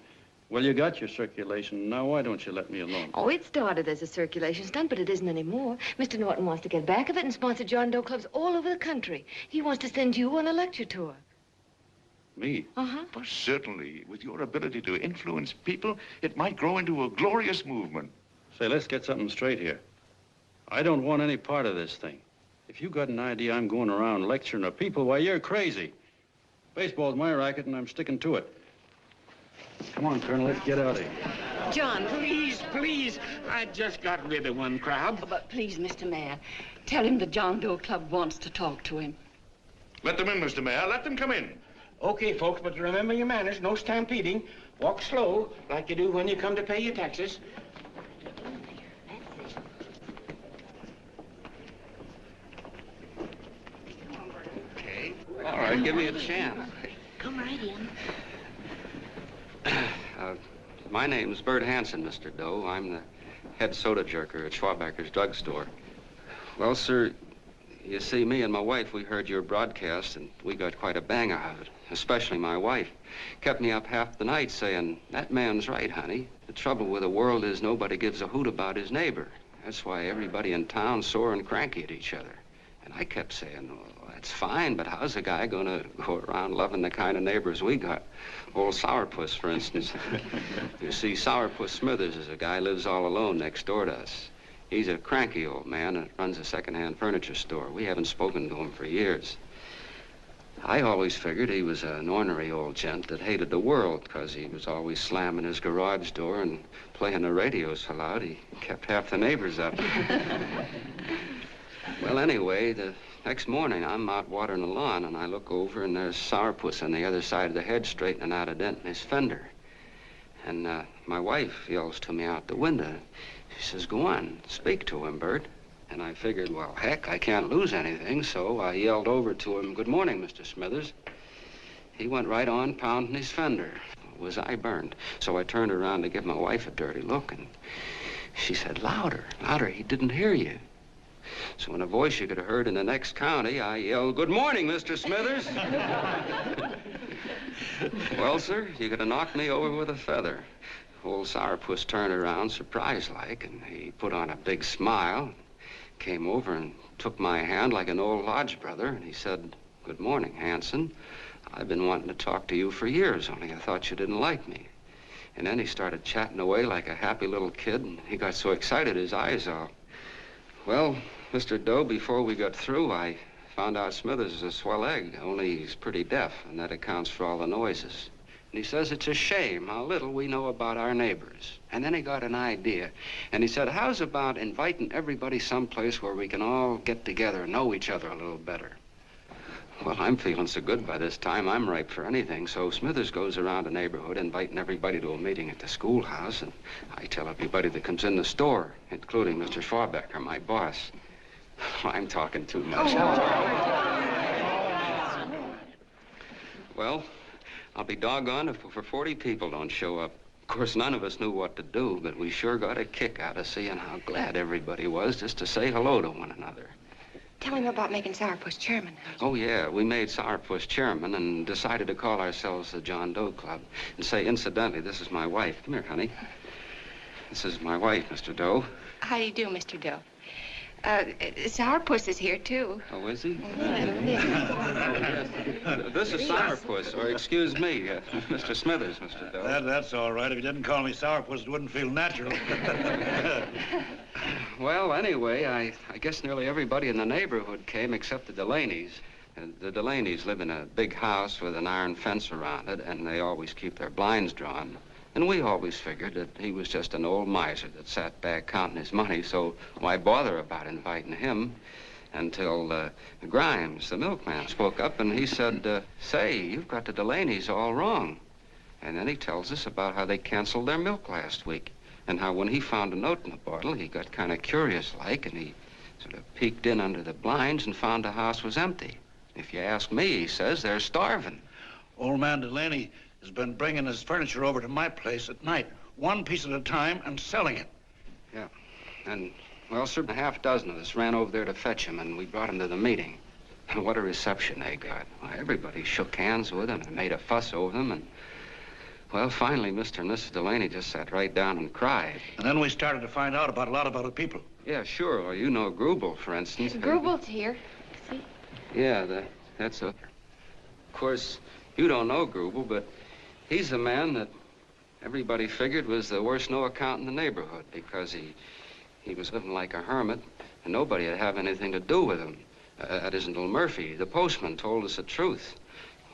Well, you got your circulation. Now, why don't you let me alone? Oh, it started as a circulation stunt, but it isn't anymore. Mr. Norton wants to get back of it and sponsor John Doe clubs all over the country. He wants to send you on a lecture tour. Me? Uh-huh. Well, certainly, with your ability to influence people, it might grow into a glorious movement. Say, let's get something straight here. I don't want any part of this thing. If you got an idea I'm going around lecturing the people, why, you're crazy. Baseball's my racket, and I'm sticking to it. Come on, Colonel, let's get out of here. John. Please, please. I just got rid of one crowd. Oh, but please, Mr. Mayor, tell him the John Doe Club wants to talk to him. Let them in, Mr. Mayor. Let them come in. Okay, folks, but remember your manners. No stampeding. Walk slow, like you do when you come to pay your taxes. Okay. All right, give me a chance. Come right in. My name's Bert Hansen, Mr. Doe. I'm the head soda jerker at Schwabacker's drugstore. Well, sir, you see, me and my wife, we heard your broadcast, and we got quite a bang out of it, especially my wife. Kept me up half the night saying, that man's right, honey. The trouble with the world is nobody gives a hoot about his neighbor. That's why everybody in town's sore and cranky at each other. And I kept saying, well, that's fine, but how's a guy gonna go around loving the kind of neighbors we got? Old Sourpuss, for instance. You see, Sourpuss Smithers is a guy who lives all alone next door to us. He's a cranky old man and runs a second-hand furniture store. We haven't spoken to him for years. I always figured he was an ornery old gent that hated the world because he was always slamming his garage door and playing the radio so loud he kept half the neighbors up. Well, anyway, the next morning, I'm out watering the lawn, and I look over, and there's Sourpuss on the other side of the hedge straightening out a dent in his fender. And my wife yells to me out the window. She says, go on, speak to him, Bert. And I figured, well, heck, I can't lose anything, so I yelled over to him, good morning, Mr. Smithers. He went right on pounding his fender. Was I burned? So I turned around to give my wife a dirty look, and She said, louder, louder, he didn't hear you. So in a voice you could have heard in the next county, I yelled, "Good morning, Mr. Smithers." Well, sir, you could have knocked me over with a feather. Old Sourpuss turned around, surprised-like, and he put on a big smile, came over and took my hand like an old lodge brother, and he said, "Good morning, Hanson. I've been wanting to talk to you for years, only I thought you didn't like me." And then he started chatting away like a happy little kid, and he got so excited his eyes all... Well, Mr. Doe, before we got through, I found out Smithers is a swell egg, only he's pretty deaf, and that accounts for all the noises. And he says it's a shame how little we know about our neighbors. And then he got an idea, and he said, how's about inviting everybody someplace where we can all get together and know each other a little better? Well, I'm feeling so good by this time, I'm ripe for anything. So Smithers goes around the neighborhood inviting everybody to a meeting at the schoolhouse, and I tell everybody that comes in the store, including Mr. Schwabecker, my boss. I'm talking too much. Well, I'll be doggone if over 40 people don't show up. Of course, none of us knew what to do, but we sure got a kick out of seeing how glad everybody was just to say hello to one another. Tell him about making Sourpuss chairman. Oh, yeah, we made Sourpuss chairman and decided to call ourselves the John Doe Club. And say, incidentally, this is my wife. Come here, honey. This is my wife, Mr. Doe. How do you do, Mr. Doe? Sourpuss is here, too. Oh, is he? This is Sourpuss, or excuse me, Mr. Smithers, Mr. Doe. That's all right. If you didn't call me Sourpuss, it wouldn't feel natural. Well, anyway, I guess nearly everybody in the neighborhood came except the Delaney's. The Delaney's live in a big house with an iron fence around it, and they always keep their blinds drawn. And we always figured that he was just an old miser that sat back counting his money, so why bother about inviting him? Until Grimes, the milkman, spoke up, and he said, say, you've got the Delaney's all wrong. And then he tells us about how they canceled their milk last week, and how when he found a note in the bottle, he got kind of curious-like, and he sort of peeked in under the blinds and found the house was empty. If you ask me, he says, they're starving. Old man Delaney has been bringing his furniture over to my place at night, one piece at a time, and selling it. Yeah, and, well, sir, a half dozen of us ran over there to fetch him, and we brought him to the meeting. And what a reception they got. Why, everybody shook hands with him and made a fuss over them, and, well, finally, Mr. and Mrs. Delaney just sat right down and cried. And then we started to find out about a lot of other people. Yeah, sure. Well, you know Grubel, for instance. Grubel's here. See? Yeah, that's a... Of course, you don't know Grubel, but he's the man that everybody figured was the worst no-account in the neighborhood because he was living like a hermit and nobody would have anything to do with him. That isn't Little Murphy. The postman told us the truth.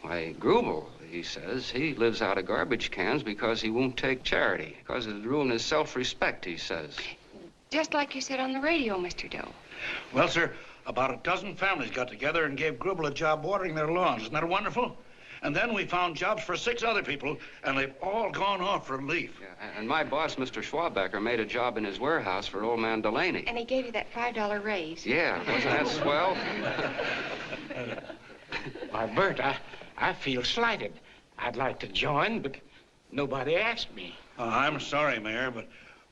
Why, Grubel, he says, he lives out of garbage cans because he won't take charity, because it'd ruin his self-respect, he says. Just like you said on the radio, Mr. Doe. Well, sir, about a dozen families got together and gave Grubel a job watering their lawns. Isn't that wonderful? And then we found jobs for 6 other people, and they've all gone off for leave. Yeah, and my boss, Mr. Schwabecker, made a job in his warehouse for old man Delaney. And he gave you that $5 raise. Yeah, wasn't that swell? Why, Bert, I feel slighted. I'd like to join, but nobody asked me. I'm sorry, Mayor, but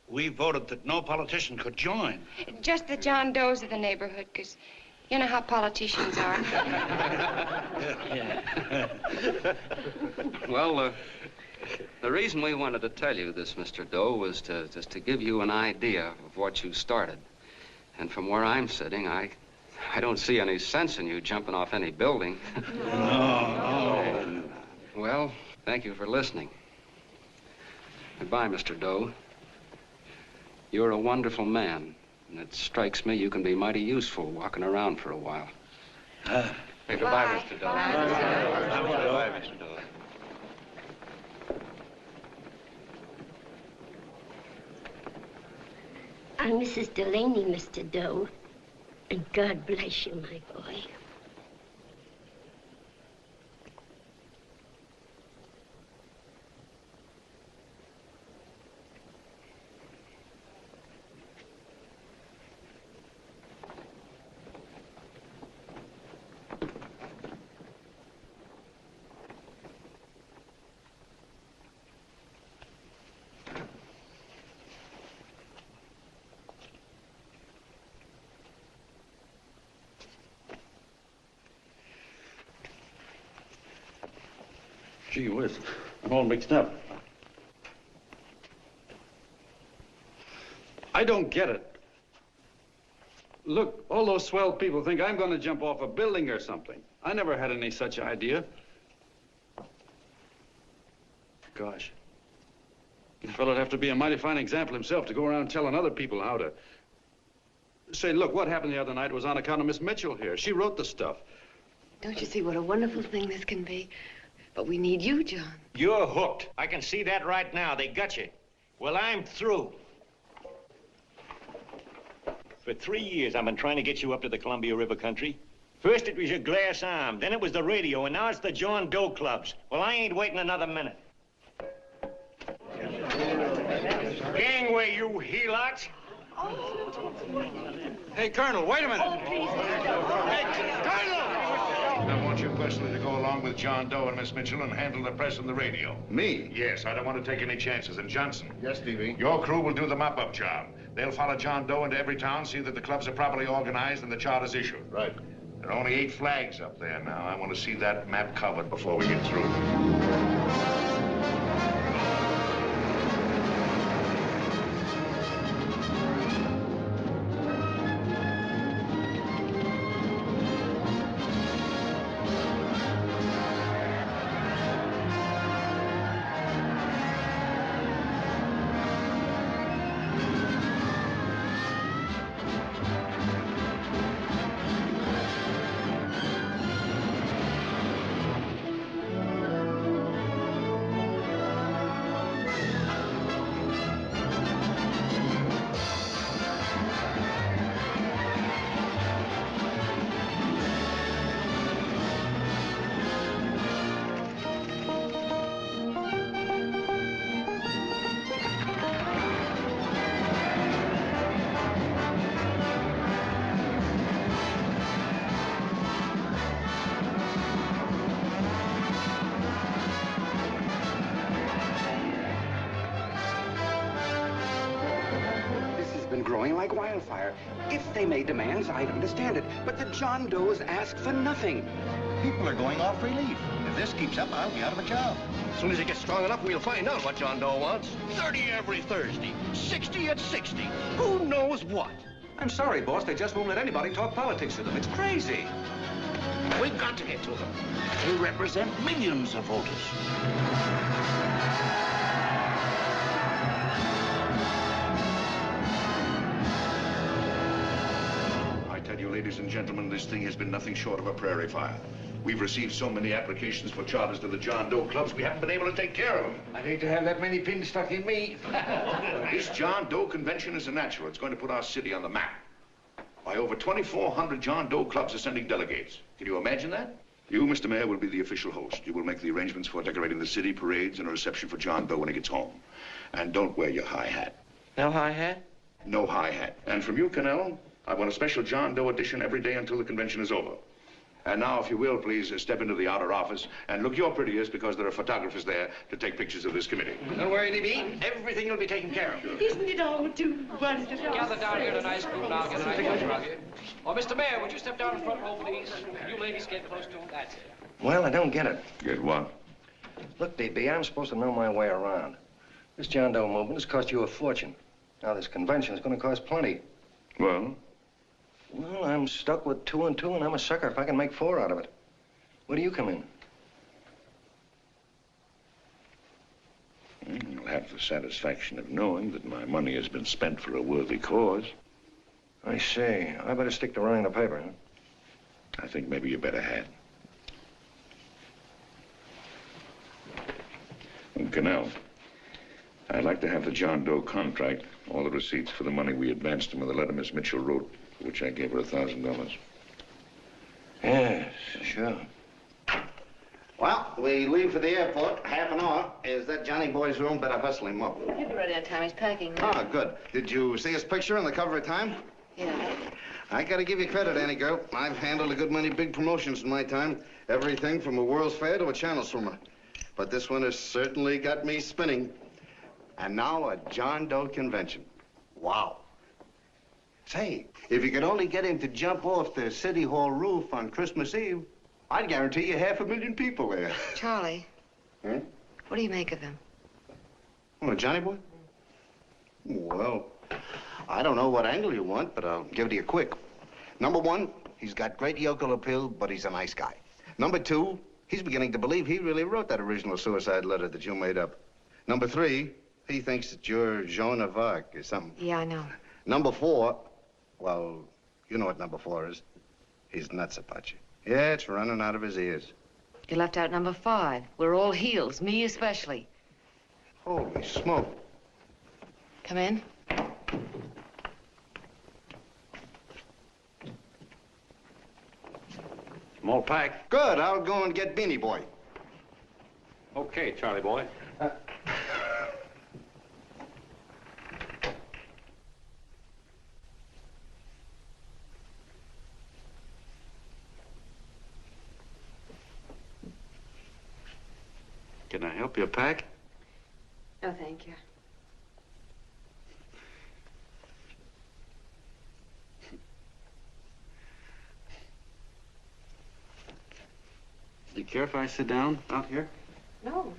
we voted that no politician could join. Just the John Does of the neighborhood, because you know how politicians are. Well, the reason we wanted to tell you this, Mr. Doe, was just to give you an idea of what you started. And from where I'm sitting, I don't see any sense in you jumping off any building. No. Well, thank you for listening. Goodbye, Mr. Doe. You're a wonderful man, and it strikes me you can be mighty useful walking around for a while. Goodbye, Mr. Doe. Goodbye, Mr. Doe. I'm Mrs. Delaney, Mr. Doe. And God bless you, my boy. Gee whiz, I'm all mixed up. I don't get it. Look, all those swell people think I'm going to jump off a building or something. I never had any such idea. Gosh. The fellow'd have to be a mighty fine example himself to go around telling other people how to... Say, look, what happened the other night was on account of Miss Mitchell here. She wrote the stuff. Don't you see what a wonderful thing this can be? But we need you, John. You're hooked. I can see that right now. They got you. Well, I'm through. For 3 years, I've been trying to get you up to the Columbia River country. First, it was your glass arm. Then it was the radio. And now it's the John Doe clubs. Well, I ain't waiting another minute. Gangway, you helots. Hey, Colonel, wait a minute. Oh, please. Hey, Colonel! I want you personally to go along with John Doe and Miss Mitchell and handle the press and the radio. Me? Yes, I don't want to take any chances. And Johnson. Yes, Stevie? Your crew will do the mop-up job. They'll follow John Doe into every town, see that the clubs are properly organized and the charters issued. Right. There are only 8 flags up there now. I want to see that map covered before we get through. Growing like wildfire. If they made demands, I'd understand it. But the John Does ask for nothing. People are going off relief. If this keeps up, I'll be out of a job. As soon as it gets strong enough, we'll find out what John Doe wants. 30 every Thursday. 60 at 60. Who knows what? I'm sorry, boss. They just won't let anybody talk politics to them. It's crazy. We've got to get to them. They represent millions of voters. Ladies and gentlemen, this thing has been nothing short of a prairie fire. We've received so many applications for charters to the John Doe clubs, we haven't been able to take care of them. I'd hate to have that many pins stuck in me. This John Doe convention is a natural. It's going to put our city on the map. By over 2,400 John Doe clubs are sending delegates. Can you imagine that? You, Mr. Mayor, will be the official host. You will make the arrangements for decorating the city, parades, and a reception for John Doe when he gets home. And don't wear your high hat. No high hat? No high hat. And from you, Cannell, I want a special John Doe edition every day until the convention is over. And now, if you will, please step into the outer office and look your prettiest because there are photographers there to take pictures of this committee. Don't worry, Libby. Everything will be taken care of. Sure. Isn't it all too wonderful? Gather down here in a nice group and I'll get a picture of you. Oh, Mr. Mayor, would you step down in front row, please? You ladies get close to him. That's it. Well, I don't get it. Get what? Look, DB, I'm supposed to know my way around. This John Doe movement has cost you a fortune. Now, this convention is going to cost plenty. Well? Well, I'm stuck with 2 and 2, and I'm a sucker if I can make 4 out of it. Where do you come in? You'll have the satisfaction of knowing that my money has been spent for a worthy cause. I see. I better stick to running the paper, huh? I think maybe you better had. And Cannell, I'd like to have the John Doe contract, all the receipts for the money we advanced him with the letter Miss Mitchell wrote, for which I gave her $1,000. Yes, sure. Well, we leave for the airport, half an hour. Is that Johnny boy's room? Better hustle him up. He'll be ready on time. He's packing. Ah, good. Did you see his picture on the cover of Time? Yeah. I gotta give you credit, Annie girl. I've handled a good many big promotions in my time. Everything from a World's Fair to a channel swimmer. But this one has certainly got me spinning. And now a John Doe convention. Wow. Say, if you could only get him to jump off the City Hall roof on Christmas Eve, I'd guarantee you 500,000 people there. Charlie, Hmm? What do you make of them? Oh, Johnny boy? Well, I don't know what angle you want, but I'll give it to you quick. Number one, he's got great yokel appeal, but he's a nice guy. Number two, he's beginning to believe he really wrote that original suicide letter that you made up. Number three, he thinks that you're Joan of Arc or something. Yeah, I know. Number four, well, you know what number four is. He's nuts about you. Yeah, it's running out of his ears. You left out number 5. We're all heels, me especially. Holy smoke. Come in. Small pack. Good, I'll go and get Beanie Boy. Okay, Charlie boy. Can I help you pack? No, thank you. Do you care if I sit down out here? No.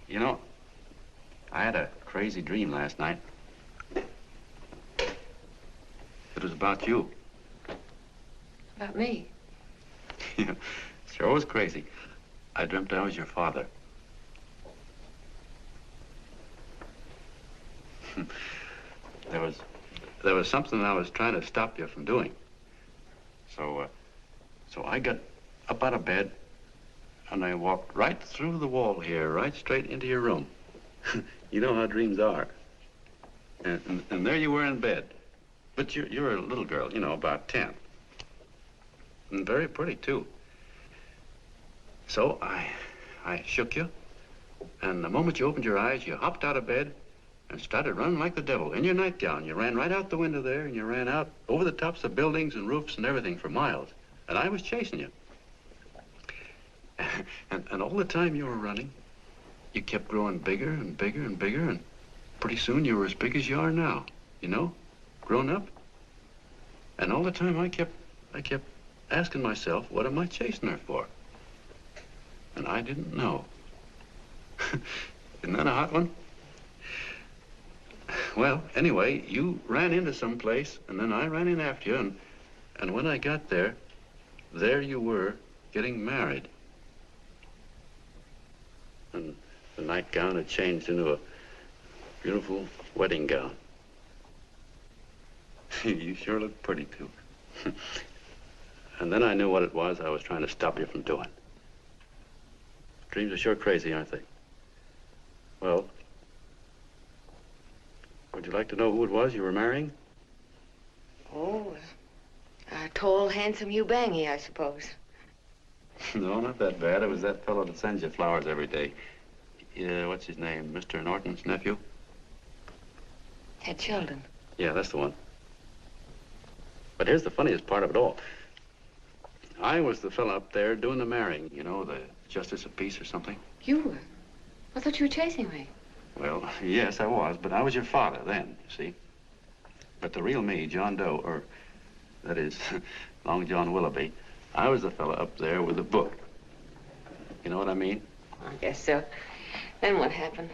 You know, I had a crazy dream last night. It was about you. About me? Yeah, sure was crazy. I dreamt I was your father. There was something I was trying to stop you from doing. So I got up out of bed and I walked right through the wall here, right straight into your room. You know how dreams are. And there you were in bed. But you're a little girl, you know, about 10. And very pretty, too. So I shook you, and the moment you opened your eyes, you hopped out of bed and started running like the devil in your nightgown. You ran right out the window there, and you ran out over the tops of buildings and roofs and everything for miles. And I was chasing you. And all the time you were running, you kept growing bigger and bigger and bigger, and pretty soon you were as big as you are now, you know? Grown up. And all the time I kept asking myself, what am I chasing her for? And I didn't know. Isn't that a hot one? Well, anyway, you ran into some place, and then I ran in after you, and when I got there you were getting married. And the nightgown had changed into a beautiful wedding gown. You sure look pretty, too. And then I knew what it was I was trying to stop you from doing. Dreams are sure crazy, aren't they? Well, would you like to know who it was you were marrying? Oh, a tall, handsome Ubangi, I suppose. No, not that bad. It was that fellow that sends you flowers every day. What's his name? Mr. Norton's nephew? Had children. Yeah, that's the one. But here's the funniest part of it all. I was the fella up there doing the marrying, you know, the justice of peace or something. You were? I thought you were chasing me. Well, yes, I was, but I was your father then, you see. But the real me, John Doe, or that is, Long John Willoughby, I was the fella up there with the book. You know what I mean? I guess so. Then what happened?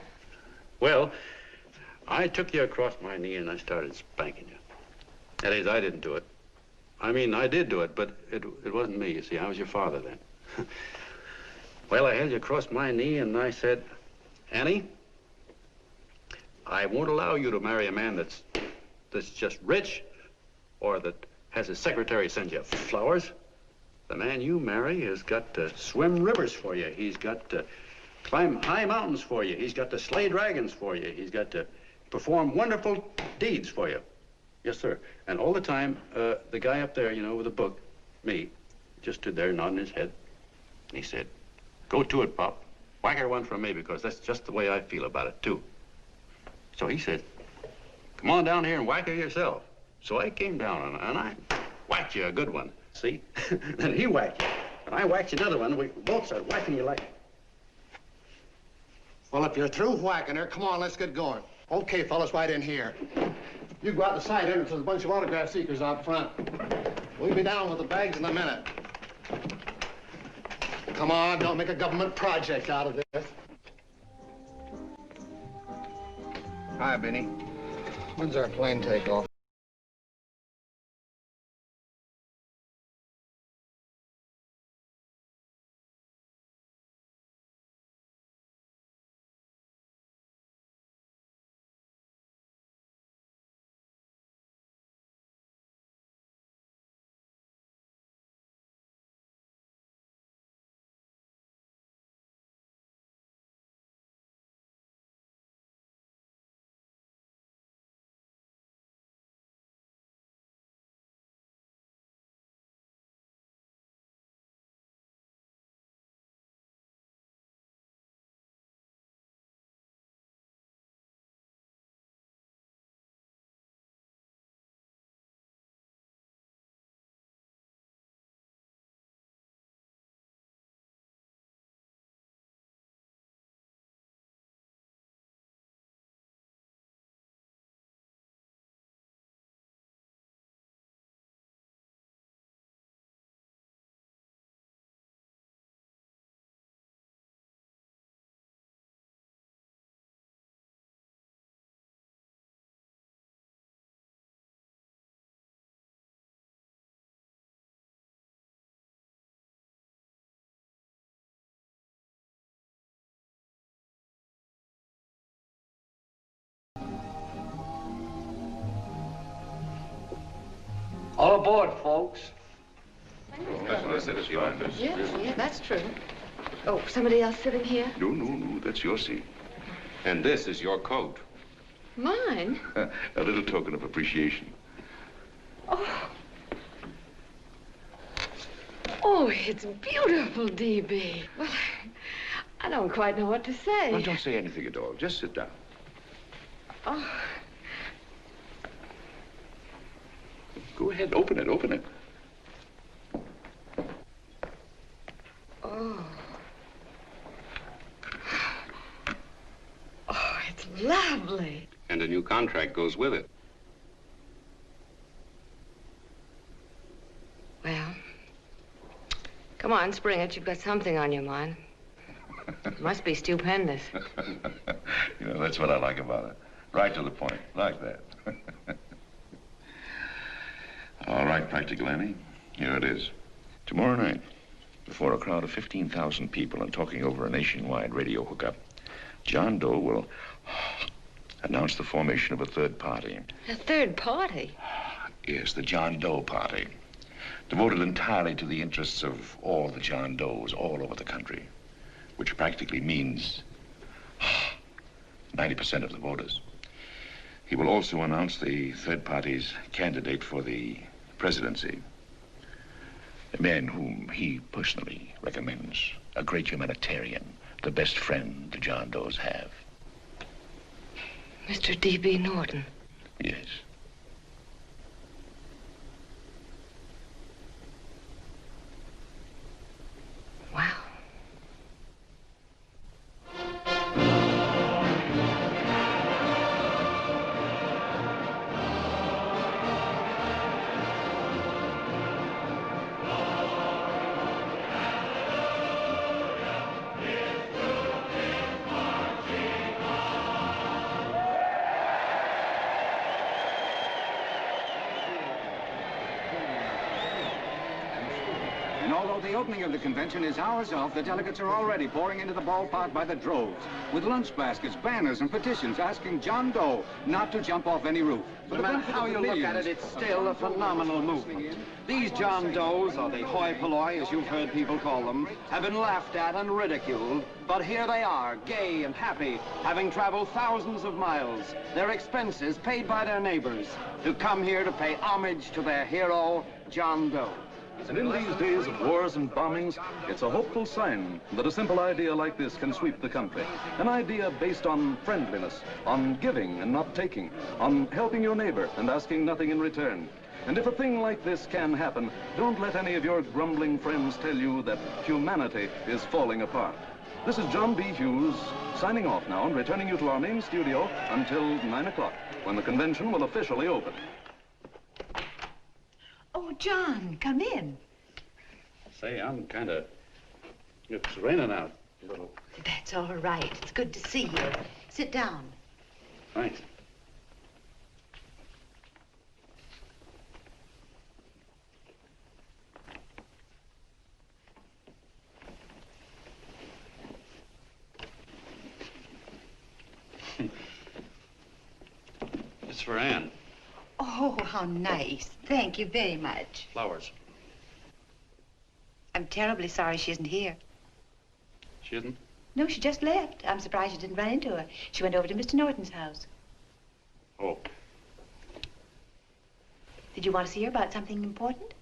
Well, I took you across my knee and I started spanking you. That is, I didn't do it. I mean, I did do it, but it wasn't me, you see. I was your father then. Well, I held you across my knee and I said, Annie, I won't allow you to marry a man that's just rich or that has his secretary send you flowers. The man you marry has got to swim rivers for you. He's got to climb high mountains for you. He's got to slay dragons for you. He's got to perform wonderful deeds for you. Yes, sir. And all the time, the guy up there, you know, with the book, me, just stood there nodding his head. And he said, go to it, Pop. Whack her one from me, because that's just the way I feel about it, too. So he said, come on down here and whack her yourself. So I came down and I whacked you a good one, see? Then he whacked you, and I whacked you another one. We both started whacking you like... Well, if you're through whacking her, come on, let's get going. Okay, fellas, right in here. You go out the side entrance, there's a bunch of autograph seekers out front. We'll be down with the bags in a minute. Come on, don't make a government project out of this. Hi, Benny. When's our plane take off? All aboard, folks. Yeah, that's true. Oh, somebody else sitting here? No, that's your seat. And this is your coat. Mine? A little token of appreciation. Oh. Oh, it's beautiful, D.B. Well, I don't quite know what to say. Well, don't say anything at all. Just sit down. Oh. Go ahead, open it. Oh. Oh, it's lovely. And a new contract goes with it. Well, come on, spring it. You've got something on your mind. It must be stupendous. You know, that's what I like about it. Right to the point, like that. All right, Practical Annie, here it is. Tomorrow night, before a crowd of 15,000 people and talking over a nationwide radio hookup, John Doe will announce the formation of a third party. A third party? Yes, the John Doe Party, devoted entirely to the interests of all the John Does all over the country, which practically means 90% of the voters. He will also announce the third party's candidate for the presidency, a man whom he personally recommends, a great humanitarian, the best friend the John Does have. Mr. D.B. Norton. Yes. Wow. And although the opening of the convention is hours off, the delegates are already pouring into the ballpark by the droves, with lunch baskets, banners, and petitions asking John Doe not to jump off any roof. No matter how you look at it, it's still a phenomenal movement. These John Does, or the hoi polloi, as you've heard people call them, have been laughed at and ridiculed, but here they are, gay and happy, having traveled thousands of miles, their expenses paid by their neighbors, to come here to pay homage to their hero, John Doe. And in these days of wars and bombings, it's a hopeful sign that a simple idea like this can sweep the country. An idea based on friendliness, on giving and not taking, on helping your neighbor and asking nothing in return. And if a thing like this can happen, don't let any of your grumbling friends tell you that humanity is falling apart. This is John B. Hughes, signing off now and returning you to our main studio until 9 o'clock. when the convention will officially open. Oh, John, come in. Say, I'm kind of... It's raining out a little. That's all right. It's good to see you. Sit down. Thanks. It's for Anne. Oh, how nice. Thank you very much. Flowers. I'm terribly sorry she isn't here. She isn't? No, she just left. I'm surprised you didn't run into her. She went over to Mr. Norton's house. Oh. Did you want to see her about something important?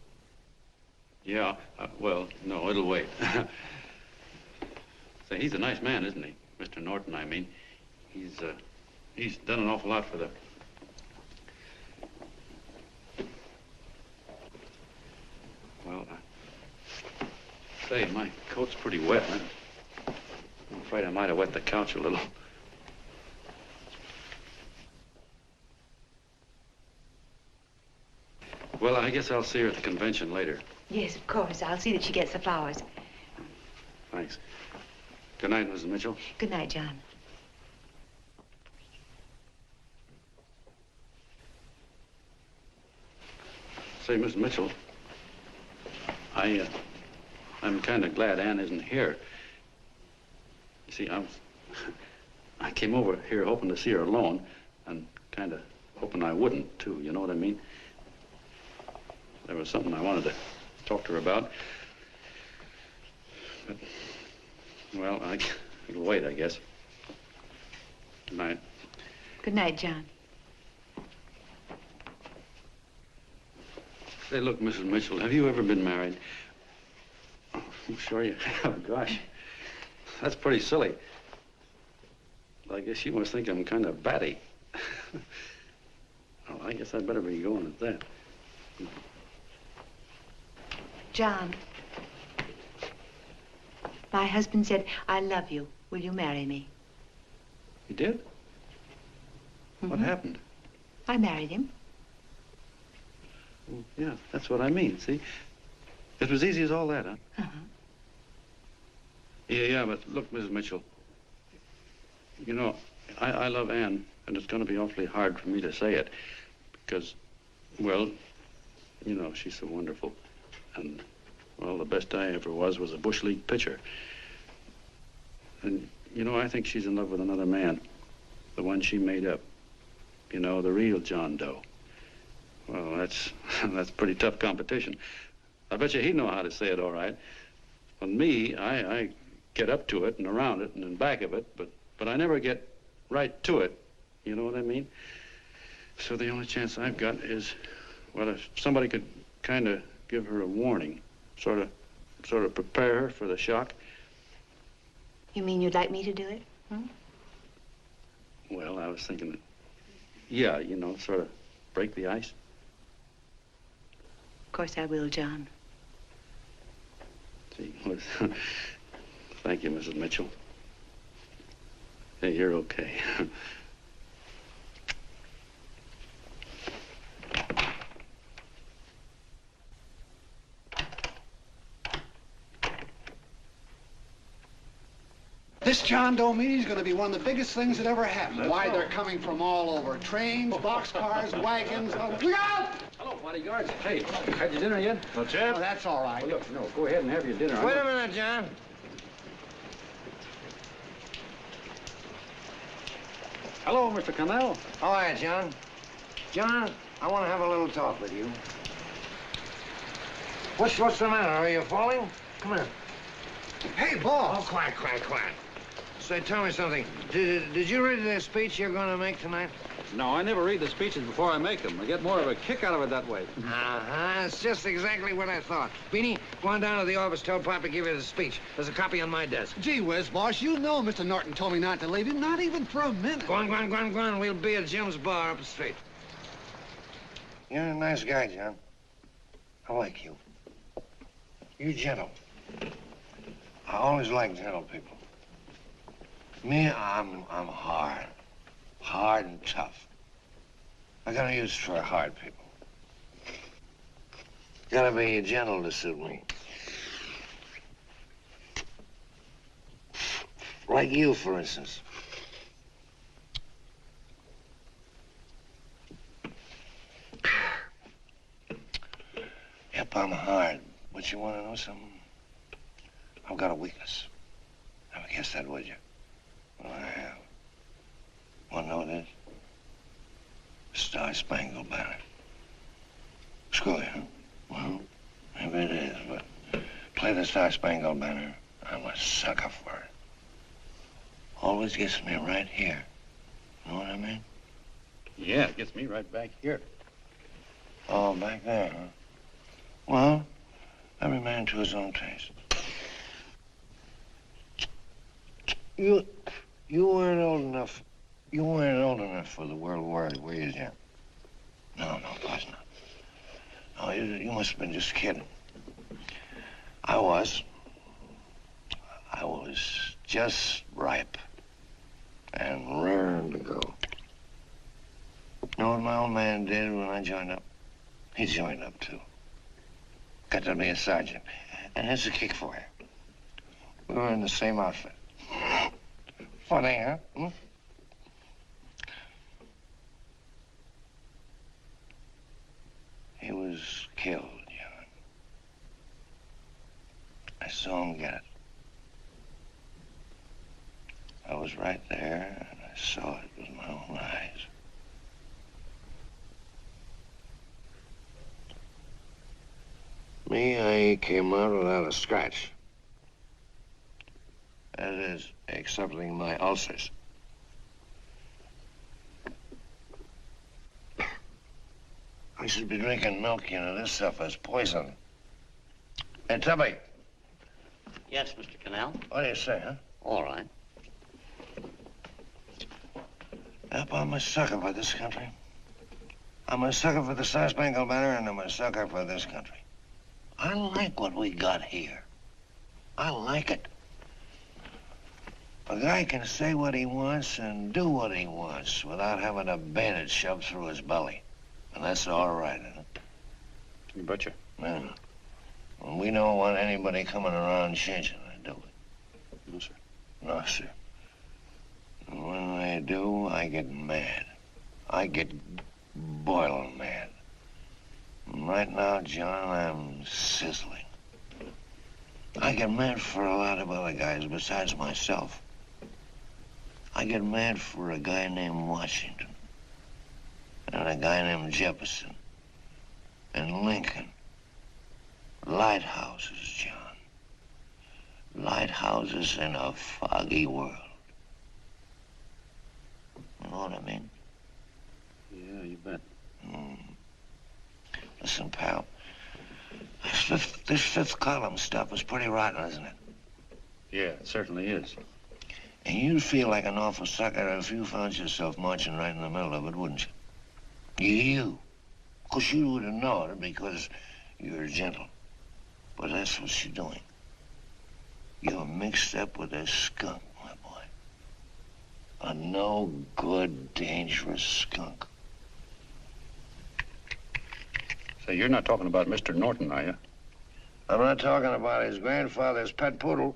Yeah. Well, no, it'll wait. Say, he's a nice man, isn't he? Mr. Norton, I mean. He's done an awful lot for the... Well, say, my coat's pretty wet. I'm afraid I might have wet the couch a little. Well, I guess I'll see her at the convention later. Yes, of course. I'll see that she gets the flowers. Thanks. Good night, Mrs. Mitchell. Good night, John. Say, Miss Mitchell, I'm kind of glad Anne isn't here. You see, I came over here hoping to see her alone, and kind of hoping I wouldn't, too, you know what I mean? There was something I wanted to talk to her about. But, well, it'll wait, I guess. Good night. Good night, John. Say, look, Mrs. Mitchell, have you ever been married? Oh, I'm sure you have. Gosh, that's pretty silly. I guess you must think I'm kind of batty. Well, I guess I'd better be going at that. John, my husband said, I love you. Will you marry me? You did? What happened? I married him. Well, yeah, that's what I mean, see? It was easy as all that, huh? Uh-huh. Yeah, but look, Mrs. Mitchell, you know, I love Anne, and it's going to be awfully hard for me to say it because, well, you know, she's so wonderful. And, well, the best I ever was a Bush League pitcher. And, you know, I think she's in love with another man, the one she made up. You know, the real John Doe. Well, that's pretty tough competition. I bet you he'd know how to say it all right. On me, I get up to it and around it and in back of it, but I never get right to it. You know what I mean? So the only chance I've got is, well, if somebody could kind of give her a warning, sort of prepare her for the shock. You mean you'd like me to do it? Hmm? Well, I was thinking that, yeah, you know, sort of break the ice. Of course I will, John. See, thank you, Mrs. Mitchell. Hey, you're okay. This John Doe meeting is going to be one of the biggest things that ever happened. Why, they're coming from all over. Trains, boxcars, wagons. Look out! Hello, bodyguards. Hey, had your dinner yet? Not yet. Oh, that's all right. Well, look, no, go ahead and have your dinner. Wait a minute, John. Hello, Mr. Connell. How are you, John? John, I want to have a little talk with you. What's the matter? Are you falling? Come here. Hey, boss. Oh, quiet. Say, tell me something. Did you read the speech you're going to make tonight? No, I never read the speeches before I make them. I get more of a kick out of it that way. Uh-huh. It's just exactly what I thought. Beanie, go on down to the office, tell Pop to give you the speech. There's a copy on my desk. Gee whiz, boss, you know Mr. Norton told me not to leave him, not even for a minute. Go on. We'll be at Jim's bar up the street. You're a nice guy, John. I like you. You're gentle. I always like gentle people. Me, I'm hard and tough. I got a use for hard people. Gotta be gentle to suit me. Like you, for instance. Yep, I'm hard. But you want to know something? I've got a weakness. Never guess that, would you? Well, I have. Want to know what it is? Star-Spangled Banner. Screw you, huh? Well, maybe it is, but play the Star-Spangled Banner. I'm a sucker for it. Always gets me right here. Know what I mean? Yeah, it gets me right back here. Oh, back there, huh? Well, every man to his own taste. You weren't old enough. You weren't old enough for the World War, were you, Jim? No, of course not. Oh, you must have been just kidding. I was just ripe and raring to go. You know what my old man did when I joined up? He joined up, too. Got to be a sergeant. And here's a kick for you. We were in the same outfit. Funny, huh? Hmm? He was killed, John. I saw him get it. I was right there, and I saw it with my own eyes. Me, I came out without a scratch. That is, excepting my ulcers. I should be drinking milk, you know. This stuff is poison. Hey, Tubby. Yes, Mr. Canal? What do you say, huh? All right. Yep, I'm a sucker for this country. I'm a sucker for the Star-Spangled Banner, and I'm a sucker for this country. I like what we got here. I like it. A guy can say what he wants and do what he wants without having a bayonet shoved through his belly. And that's all right, isn't it? You betcha. Yeah. Well, we don't want anybody coming around changing that, do we? No, sir. No, sir. And when they do, I get mad. I get boiling mad. And right now, John, I'm sizzling. I get mad for a lot of other guys besides myself. I get mad for a guy named Washington. And a guy named Jefferson. And Lincoln. Lighthouses, John. Lighthouses in a foggy world. You know what I mean? Yeah, you bet. Listen, pal. This fifth column stuff is pretty rotten, isn't it? Yeah, it certainly is. And you'd feel like an awful sucker if you found yourself marching right in the middle of it, wouldn't you? You. Of course, you wouldn't know it because you're gentle. But that's what you're doing. You're mixed up with a skunk, my boy. A no-good, dangerous skunk. Say, you're not talking about Mr. Norton, are you? I'm not talking about his grandfather's pet poodle.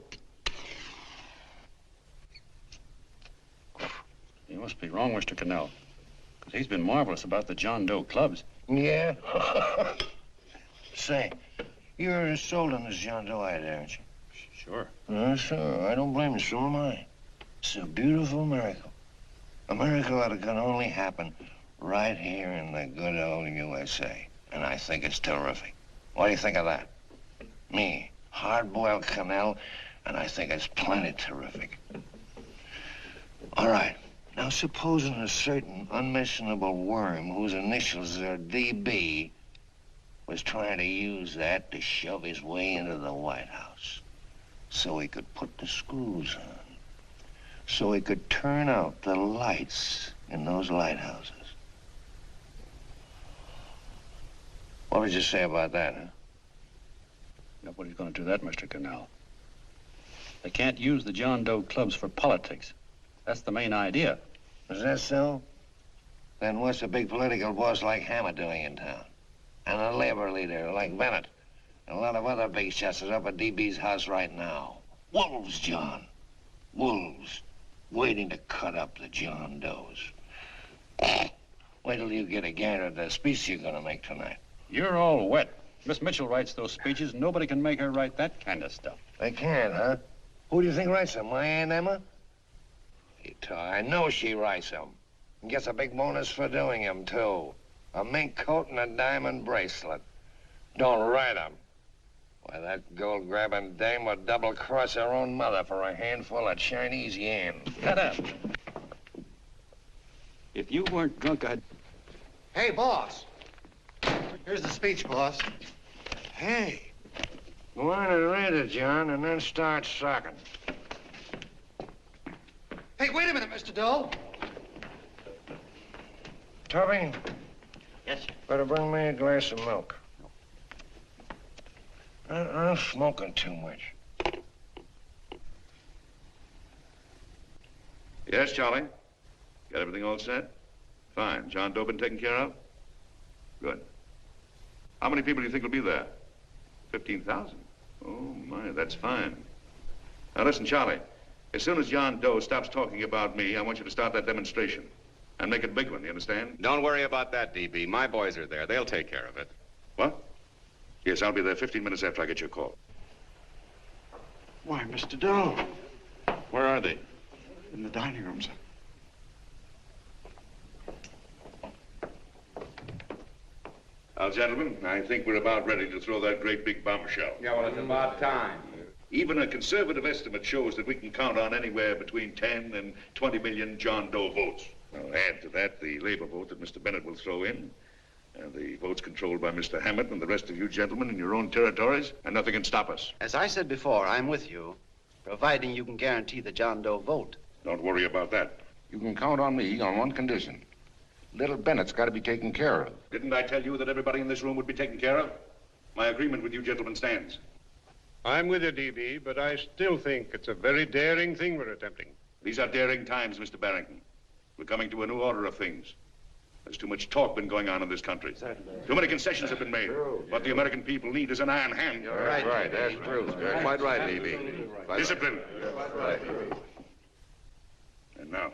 You must be wrong, Mr. Cannell. Because he's been marvelous about the John Doe clubs. Yeah? Say, you're sold on this John Doe idea, aren't you? Sure. Sure. I don't blame you. So am I. It's a beautiful miracle. A miracle that can only happen right here in the good old USA. And I think it's terrific. What do you think of that? Me, hard-boiled Cannell, and I think it's plenty terrific. All right. Now, supposing a certain unmentionable worm whose initials are DB was trying to use that to shove his way into the White House so he could put the screws on, so he could turn out the lights in those lighthouses. What would you say about that, huh? Nobody's going to do that, Mr. Cannell. They can't use the John Doe clubs for politics. That's the main idea. Is that so? Then what's a big political boss like Hammett doing in town? And a labor leader like Bennett? And a lot of other big shots are up at DB's house right now. Wolves, John. Wolves. Waiting to cut up the John Does. Wait till you get a gander at the speech you're gonna make tonight. You're all wet. Miss Mitchell writes those speeches. Nobody can make her write that kind of stuff. They can't, huh? Who do you think writes them? My Aunt Emma? I know she writes them. And gets a big bonus for doing them, too. A mink coat and a diamond bracelet. Don't write them. Why, that gold-grabbing dame would double-cross her own mother for a handful of Chinese yen. Shut up. If you weren't drunk, I'd... Hey, boss. Here's the speech, boss. Hey. Go on and read it, John, and then start sucking. Hey, wait a minute, Mr. Doe. Tubby? Yes, sir. Better bring me a glass of milk. I'm smoking too much. Yes, Charlie? Got everything all set? Fine. John Doe been taken care of? Good. How many people do you think will be there? 15,000? Oh, my, that's fine. Now, listen, Charlie. As soon as John Doe stops talking about me, I want you to start that demonstration. And make it a big one, you understand? Don't worry about that, DB. My boys are there. They'll take care of it. What? Yes, I'll be there 15 minutes after I get your call. Why, Mr. Doe. Where are they? In the dining room, sir. Now, gentlemen, I think we're about ready to throw that great big bombshell. Yeah, well, it's about time. Even a conservative estimate shows that we can count on anywhere between 10 and 20 million John Doe votes. Now, add to that the labor vote that Mr. Bennett will throw in, and the votes controlled by Mr. Hammett and the rest of you gentlemen in your own territories, and nothing can stop us. As I said before, I'm with you, providing you can guarantee the John Doe vote. Don't worry about that. You can count on me on one condition. Little Bennett's got to be taken care of. Didn't I tell you that everybody in this room would be taken care of? My agreement with you gentlemen stands. I'm with you, DB, but I still think it's a very daring thing we're attempting. These are daring times, Mr. Barrington. We're coming to a new order of things. There's too much talk been going on in this country. Too many concessions have been made. What the American people need is an iron hand. You're right. That's true. You're quite right, DB. Discipline. Right. And now,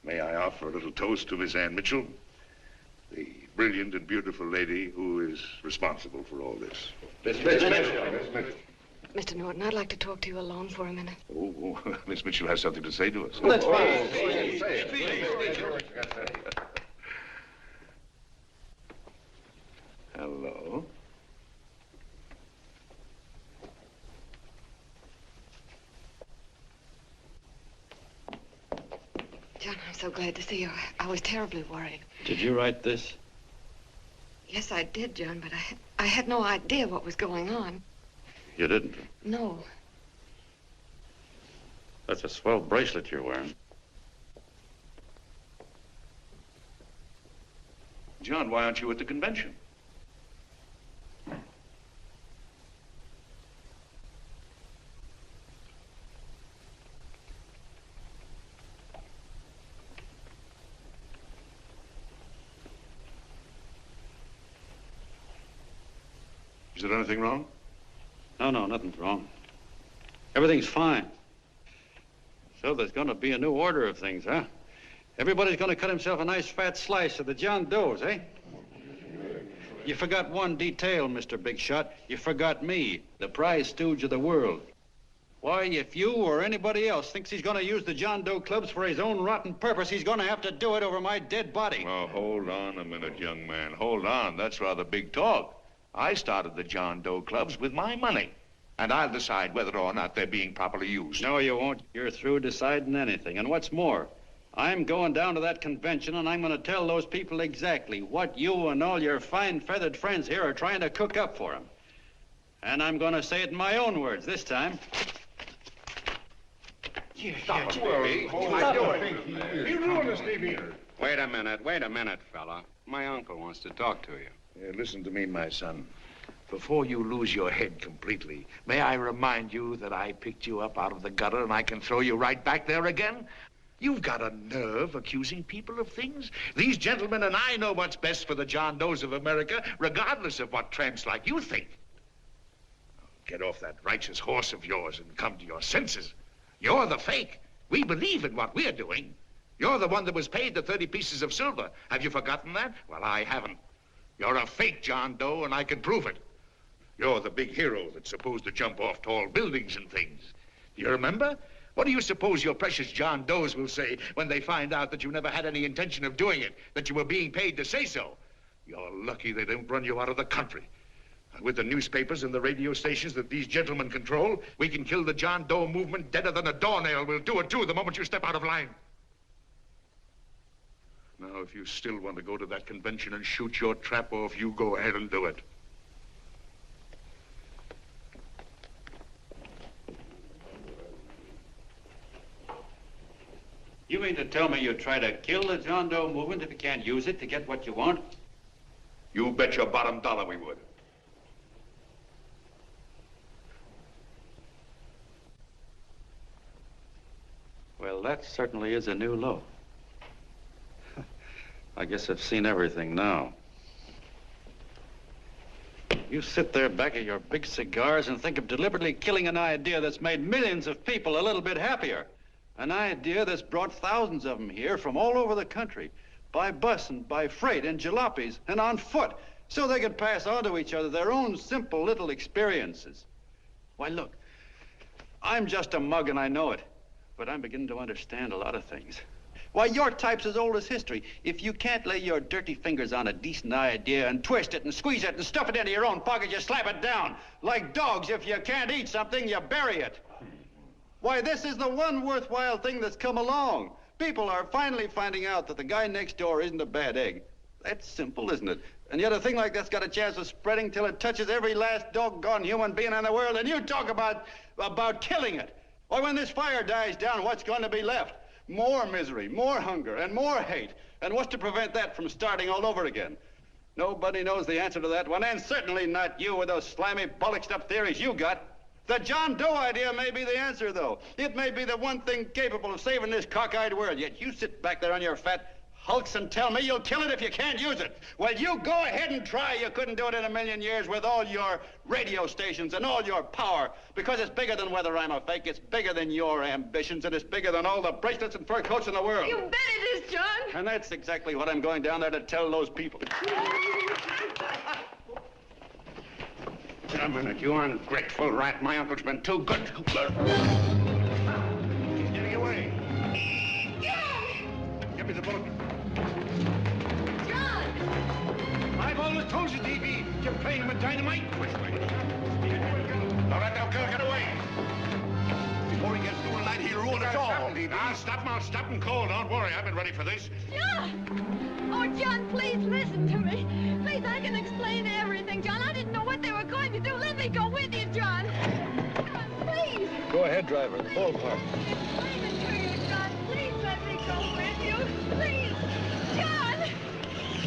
may I offer a little toast to Miss Ann Mitchell, the brilliant and beautiful lady who is responsible for all this. Miss Mr. Norton, I'd like to talk to you alone for a minute. Oh, Miss Mitchell has something to say to us. Well, that's fine. Hello. John, I'm so glad to see you. I was terribly worried. Did you write this? Yes, I did, John, but I had no idea what was going on. You didn't? No. That's a swell bracelet you're wearing. John, why aren't you at the convention? Is there anything wrong? No, nothing's wrong. Everything's fine. So there's going to be a new order of things, huh? Everybody's going to cut himself a nice fat slice of the John Does, eh? You forgot one detail, Mr. Big Shot. You forgot me, the prize stooge of the world. Why, if you or anybody else thinks he's going to use the John Doe clubs for his own rotten purpose, he's going to have to do it over my dead body. Oh, hold on a minute, young man. Hold on. That's rather big talk. I started the John Doe clubs with my money. And I'll decide whether or not they're being properly used. No, you won't. You're through deciding anything. And what's more, I'm going down to that convention and I'm going to tell those people exactly what you and all your fine feathered friends here are trying to cook up for them. And I'm going to say it in my own words this time. Stop it, Stevie. You ruined us, Stevie. Wait a minute, fella. My uncle wants to talk to you. Listen to me, my son. Before you lose your head completely, may I remind you that I picked you up out of the gutter and I can throw you right back there again? You've got a nerve accusing people of things. These gentlemen and I know what's best for the John Does of America, regardless of what tramps like you think. Get off that righteous horse of yours and come to your senses. You're the fake. We believe in what we're doing. You're the one that was paid the 30 pieces of silver. Have you forgotten that? Well, I haven't. You're a fake John Doe, and I can prove it. You're the big hero that's supposed to jump off tall buildings and things. Do you remember? What do you suppose your precious John Does will say when they find out that you never had any intention of doing it, that you were being paid to say so? You're lucky they don't run you out of the country. With the newspapers and the radio stations that these gentlemen control, we can kill the John Doe movement deader than a doornail. We'll do it, too, the moment you step out of line. Now, if you still want to go to that convention and shoot your trap off, you go ahead and do it. You mean to tell me you try to kill the John Doe movement if you can't use it to get what you want? You bet your bottom dollar we would. Well, that certainly is a new low. I guess I've seen everything now. You sit there back of your big cigars and think of deliberately killing an idea that's made millions of people a little bit happier. An idea that's brought thousands of them here from all over the country, by bus and by freight and jalopies and on foot, so they could pass on to each other their own simple little experiences. Why, look, I'm just a mug and I know it, but I'm beginning to understand a lot of things. Why, your type's as old as history. If you can't lay your dirty fingers on a decent idea and twist it and squeeze it and stuff it into your own pocket, you slap it down. Like dogs, if you can't eat something, you bury it. Why, this is the one worthwhile thing that's come along. People are finally finding out that the guy next door isn't a bad egg. That's simple, isn't it? And yet a thing like that's got a chance of spreading till it touches every last doggone human being in the world, and you talk about killing it. Why, when this fire dies down, what's going to be left? More misery, more hunger, and more hate. And what's to prevent that from starting all over again? Nobody knows the answer to that one, and certainly not you with those slimy, bollocksed-up theories you got. The John Doe idea may be the answer, though. It may be the one thing capable of saving this cockeyed world, yet you sit back there on your fat hulks and tell me you'll kill it if you can't use it. Well, you go ahead and try. You couldn't do it in a million years with all your radio stations and all your power, because it's bigger than whether I'm a fake. It's bigger than your ambitions, and it's bigger than all the bracelets and fur coats in the world. You bet it is, John. And that's exactly what I'm going down there to tell those people. A minute, you ungrateful rat. My uncle's been too good. He's getting away. Give me the bullet. John! I've always told you, D.B., you're playing with dynamite. Which way? All right, now, girl, get away. Before he gets through tonight, he'll ruin us all. I'll stop him cold. Don't worry, I've been ready for this. John! Oh, John, please listen to me. Please, I can explain everything, John. I didn't know what they were going to do. Let me go with you, John. John, please. Go ahead, driver. Ballpark. Explain it to you, John. Please let me go with you. Please. John!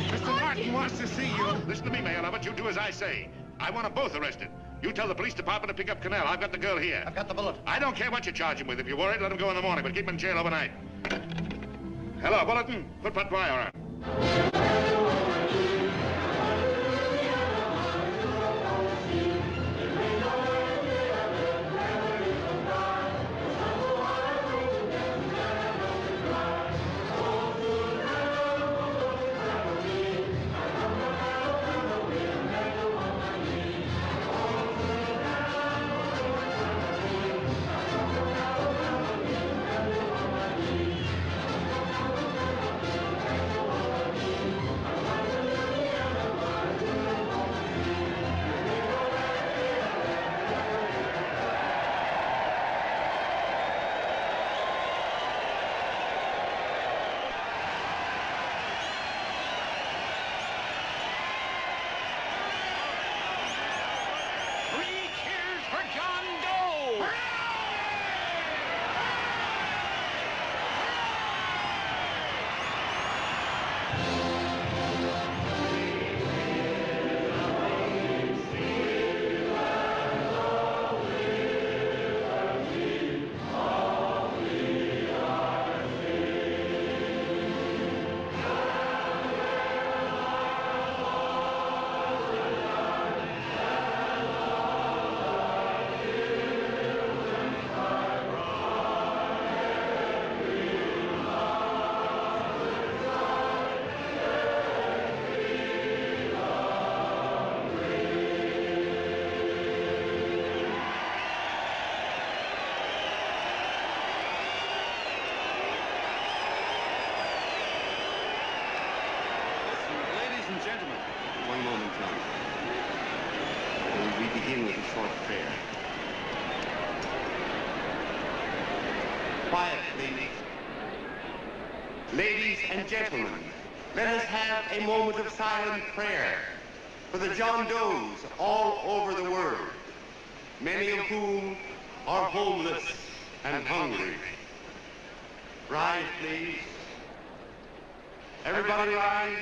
Mr. Martin wants to see you. Listen to me, Mayor Lovett. You do as I say. I want them both arrested. You tell the police department to pick up Cannell. I've got the girl here. I've got the bullet. I don't care what you charge him with. If you're worried, let him go in the morning, but keep him in jail overnight. Hello, Bulletin. Put that wire on. begin with a short prayer. Quiet, please. Ladies and gentlemen, let us have a moment of silent prayer for the John Does all over the world, many of whom are homeless and hungry. Rise, please. Everybody rise.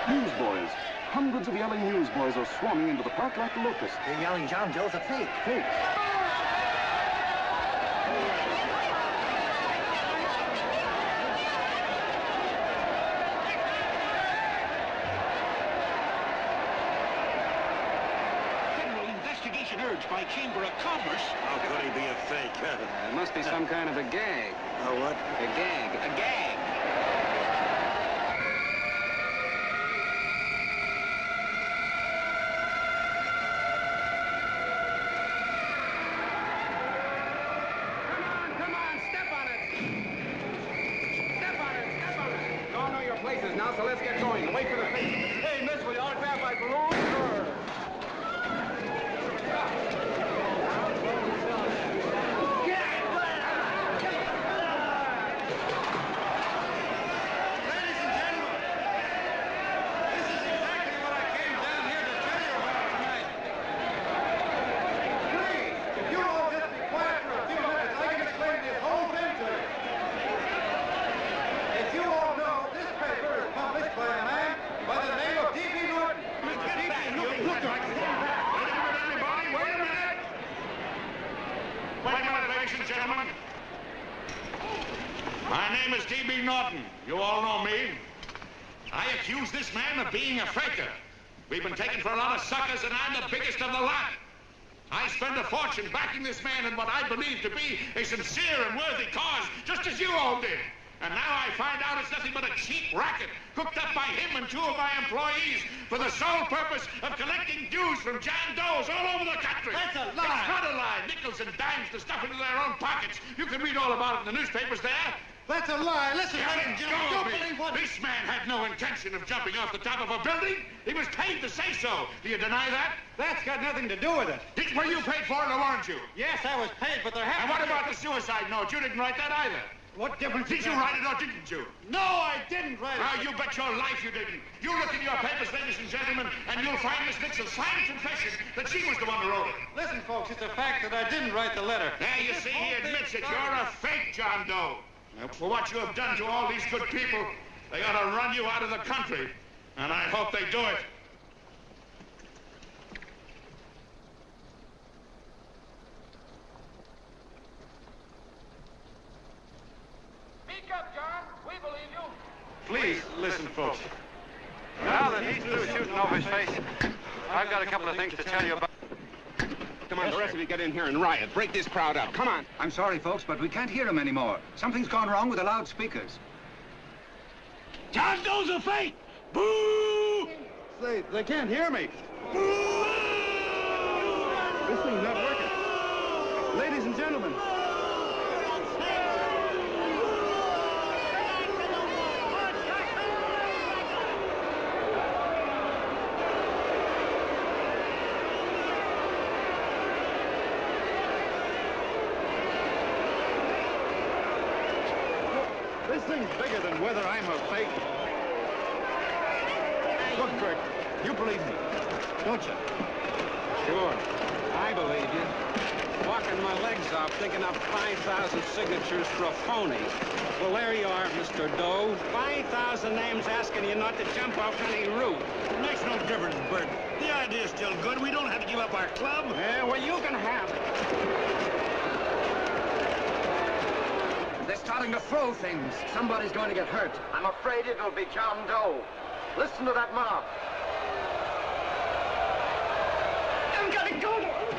Newsboys. Hundreds of yelling newsboys are swarming into the park like locusts. They're yelling John Doe's a fake. Fake. Federal investigation urged by Chamber of Commerce. How could he be a fake? It must be some kind of a gag. A what? A gag. A gag. Now, so let's get going. Wait for the face. Hey, miss, will you autograph my balloon? Sure. Ladies and gentlemen, this is exactly what I came down here to tell you about tonight. Please, if you'll all just be quiet for a few minutes, I can explain this whole thing to you. As you all know, this paper is published by a man by the name of D.B. Norton. Mr. D.B. Norton. Look, wait a minute, everybody. Wait a minute. Wait a minute, ladies and gentlemen. My name is D.B. Norton. You all know me. I accuse this man of being a faker. We've been taken for a lot of suckers, and I'm the biggest of the lot. I spend a fortune backing this man in what I believe to be a sincere and worthy cause, just as you all did. And now I find out it's nothing but a cheap racket cooked up by him and two of my employees for the sole purpose of collecting dues from John Does all over the country. That's a lie. It's not a lie. Nickels and dimes to stuff into their own pockets. You can read all about it in the newspapers there. That's a lie. Listen, Yeah, ladies and let gentlemen, go don't of me. believe what... This man had no intention of jumping off the top of a building. He was paid to say so. Do you deny that? That's got nothing to do with it. Were you paid for it or weren't you? Yes, I was paid, but there And happened what to be- about the suicide note? You didn't write that either. What difference Did does you that write it make? or didn't you? No, I didn't write it. Now, you bet your life you didn't. You look in your papers, ladies and gentlemen, and you'll find Miss Nixon's signed confession that she was the one who wrote it. Listen, folks, it's a fact that I didn't write the letter. There, you see, he admits it. You're a fake, John Doe. For what you have done to all these good people, they ought to run you out of the country. And I hope they do it. Speak up, John. We believe you. Please, listen, folks. Now that he's through shooting over his face, I've got a couple of things to tell you about. Come on, the rest of you get in here and riot. Break this crowd up. Come on. I'm sorry, folks, but we can't hear him anymore. Something's gone wrong with the loudspeakers. John Doe's a fake! Boo! They can't hear me. This thing's not working. Ladies and gentlemen. This thing's bigger than whether I'm a fake. Look, Kurt, you believe me, don't you? Sure. I believe you. Walking burn my legs off thinking up 5,000 signatures for a phony. Well, there you are, Mr. Doe. 5,000 names asking you not to jump off any roof. It makes no difference, Bert. The idea's still good. We don't have to give up our club. Yeah, well, you can have it. They're starting to throw things. Somebody's going to get hurt. I'm afraid it'll be John Doe. Listen to that mob. I'm gonna go to him.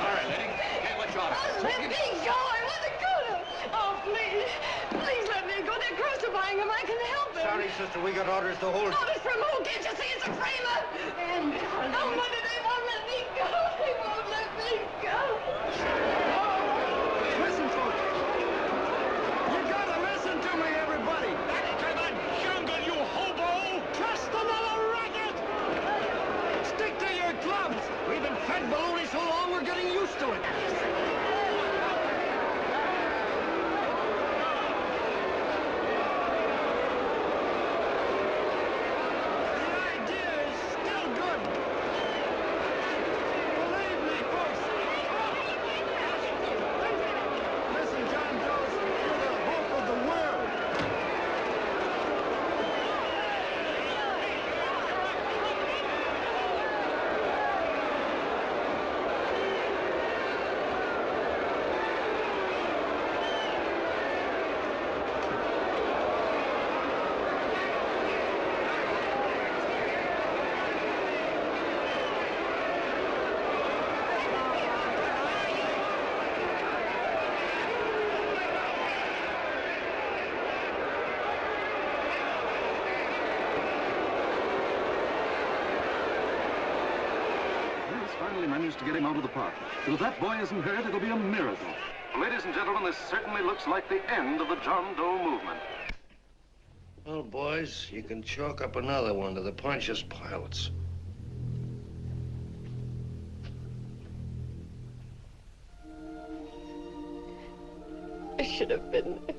All right, lady. Hey, what's your order? Oh, let me go. I want to go to him. Oh, please. Please let me go. They're crucifying him. I can help him. Sorry, sister, we got orders to hold. Orders from who? Can't you see it's a framer? And oh, Mother, they won't let me go. They won't let me go. Listen, folks. You gotta listen to me, everybody. Back to the jungle, you hobo! Just another racket. Stick to your clubs. We've been fed baloney so long, we're getting used to it. Finally managed to get him out of the park. But if that boy isn't hurt, it'll be a miracle. Ladies and gentlemen, this certainly looks like the end of the John Doe movement. Well, boys, you can chalk up another one to the Pontius Pilates. I should have been there.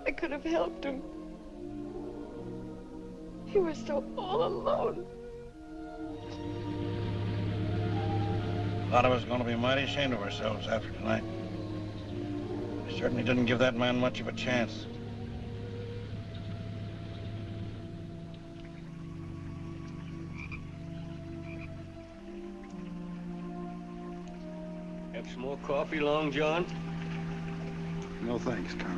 I could have helped him. He was so all alone. A lot of us are going to be mighty ashamed of ourselves after tonight. We certainly didn't give that man much of a chance. Have some more coffee, Long John? No thanks, Colonel.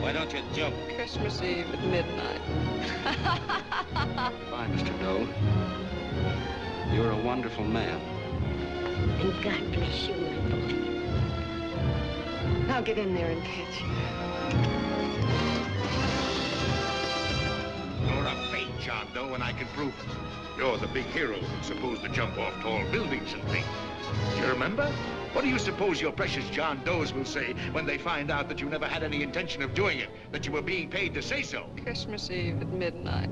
Why don't you jump? Christmas Eve at midnight. Goodbye, Mr. Doe. You're a wonderful man. And God bless you, my boy. Now get in there and catch. You're a fake John Doe, and I can prove it. You're the big hero who's supposed to jump off tall buildings and things. Do you remember? What do you suppose your precious John Does will say when they find out that you never had any intention of doing it, that you were being paid to say so? Christmas Eve at midnight.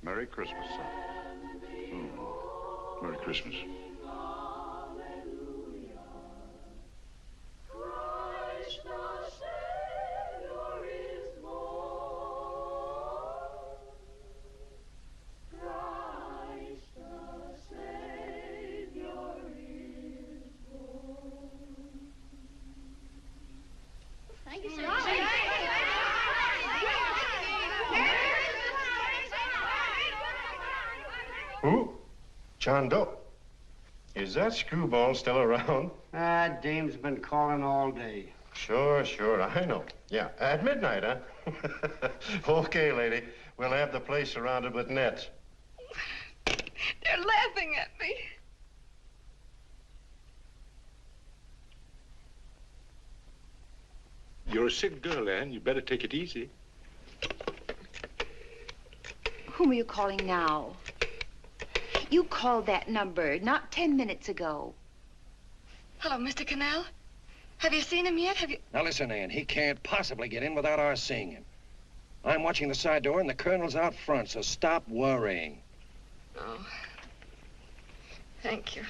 Merry Christmas, son. Merry Christmas. Thank you, sir. Who? John Doe. Is that screwball still around? Ah, Dame's been calling all day. Sure, I know. Yeah, at midnight, huh? Okay, lady. We'll have the place surrounded with nets. They're laughing at me. You're a sick girl, Anne. You better take it easy. Whom are you calling now? You called that number not 10 minutes ago. Hello, Mr. Cannell. Have you seen him yet? Have you... Now listen, Ann, he can't possibly get in without our seeing him. I'm watching the side door and the colonel's out front, so stop worrying. Oh. Thank you.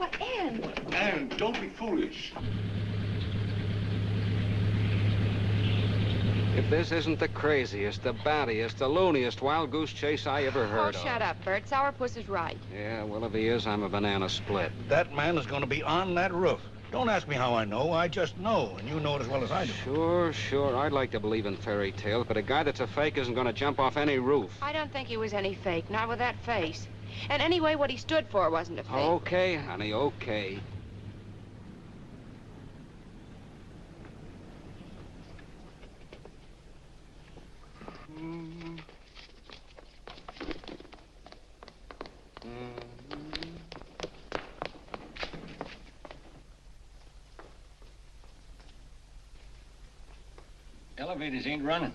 What, Ann? Anne, don't be foolish. If this isn't the craziest, the battiest, the looniest wild goose chase I ever heard of. Oh, shut up, Bert. Sourpuss is right. Yeah, well, if he is, I'm a banana split. That man is going to be on that roof. Don't ask me how I know. I just know, and you know it as well as I do. Sure. I'd like to believe in fairy tales, but a guy that's a fake isn't going to jump off any roof. I don't think he was any fake, not with that face. And anyway, what he stood for wasn't a fake. Okay, honey, okay. Elevators ain't running.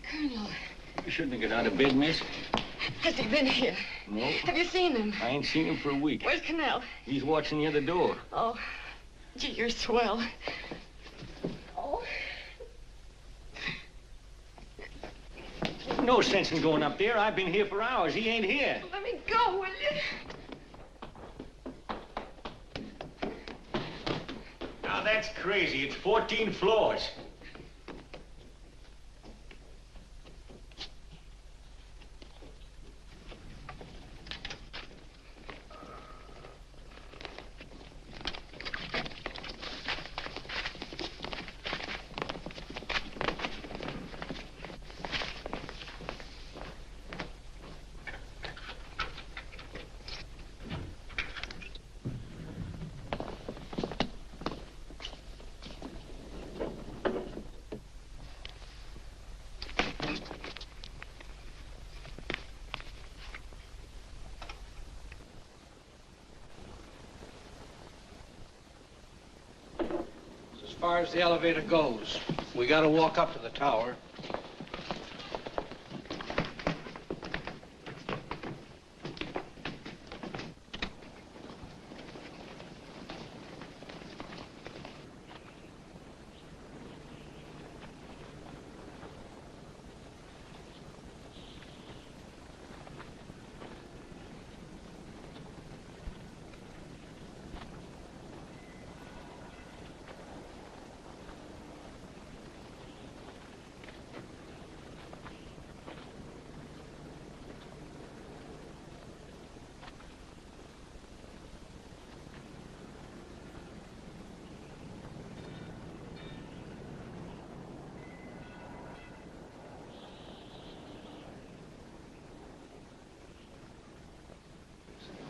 Colonel, You shouldn't have got out of bed, miss. has he been here? No. Have you seen him? I ain't seen him for a week. Where's Cannell? He's watching the other door. Oh, gee, you're swell. Oh. No sense in going up there. I've been here for hours. He ain't here. Let me go, will you? Now that's crazy. It's 14 floors. As far as the elevator goes, we gotta walk up to the tower.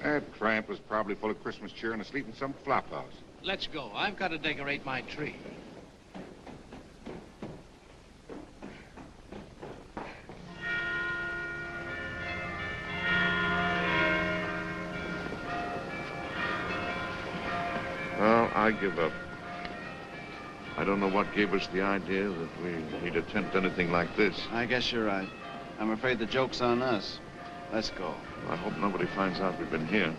That tramp was probably full of Christmas cheer and asleep in some flop house. Let's go. I've got to decorate my tree. Well, I give up. I don't know what gave us the idea that we need attempt anything like this. I guess you're right. I'm afraid the joke's on us. Let's go. I hope nobody finds out we've been here.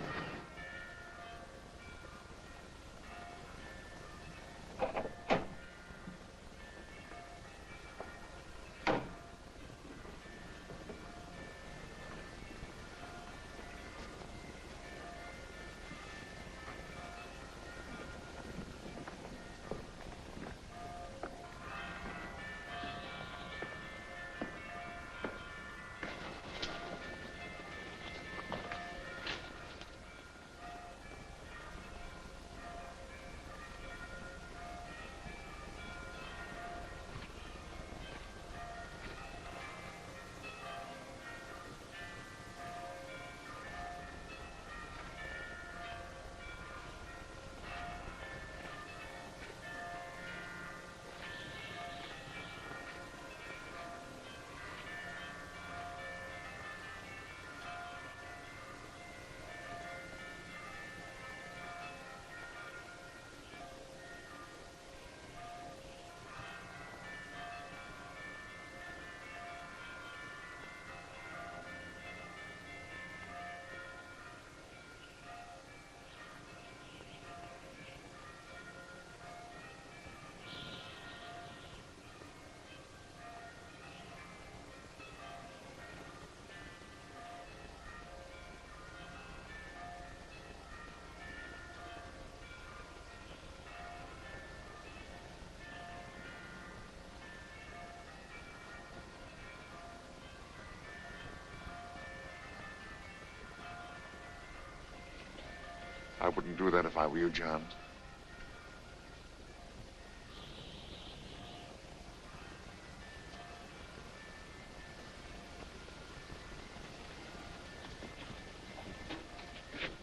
wouldn't do that if I were you, John.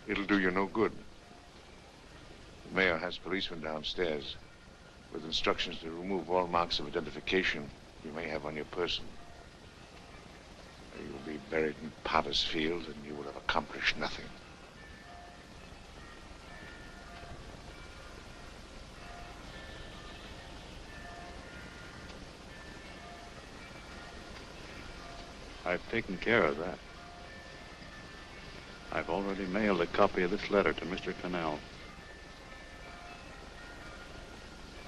It'll do you no good. The mayor has policemen downstairs with instructions to remove all marks of identification you may have on your person. You'll be buried in Potter's Field, and you will have accomplished nothing. I've taken care of that. I've already mailed a copy of this letter to Mr. Cannell.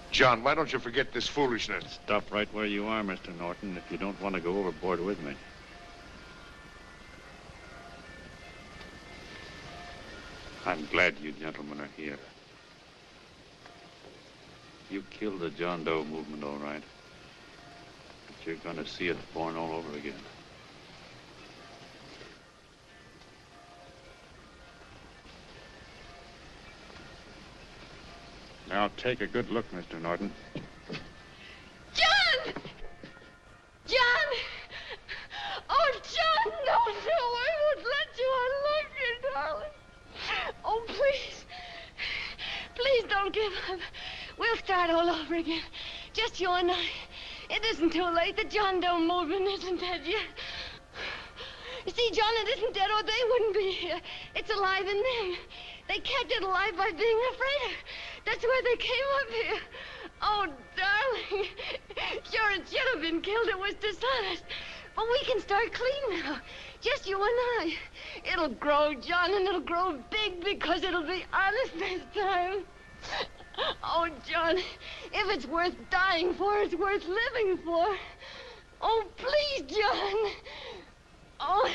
John, why don't you forget this foolishness? Stop right where you are, Mr. Norton, if you don't want to go overboard with me. I'm glad you gentlemen are here. You killed the John Doe movement, all right. But you're going to see it born all over again. Now take a good look, Mr. Norton. John! John! Oh, John, no, I won't let you. I love you, darling. Oh, please. Please don't give up. We'll start all over again. Just you and I. It isn't too late. The John Doe movement isn't dead yet. You see, John, it isn't dead or they wouldn't be here. It's alive in them. They kept it alive by being afraid of. That's why they came up here. Oh, darling. Sure, it should have been killed. It was dishonest. But we can start clean now. Just you and I. It'll grow, John, and it'll grow big because it'll be honest this time. Oh, John, if it's worth dying for, it's worth living for. Oh, please, John. Oh.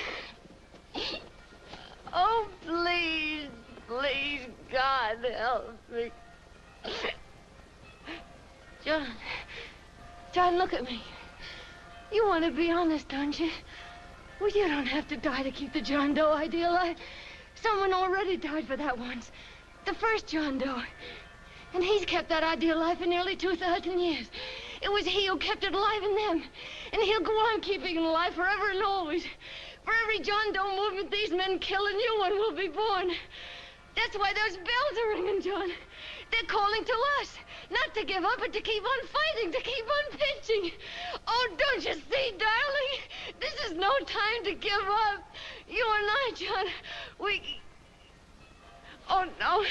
Oh, please. Please, God, help me. John, look at me. You want to be honest, don't you? Well, you don't have to die to keep the John Doe idea alive. Someone already died for that once. The first John Doe. And he's kept that idea alive for nearly 2,000 years. It was he who kept it alive in them. And he'll go on keeping it alive forever and always. For every John Doe movement these men kill, a new one will be born. That's why those bells are ringing, John. They're calling to us. Not to give up, but to keep on fighting, to keep on pitching. Oh, don't you see, darling? This is no time to give up. You and I, John, we... Oh, no.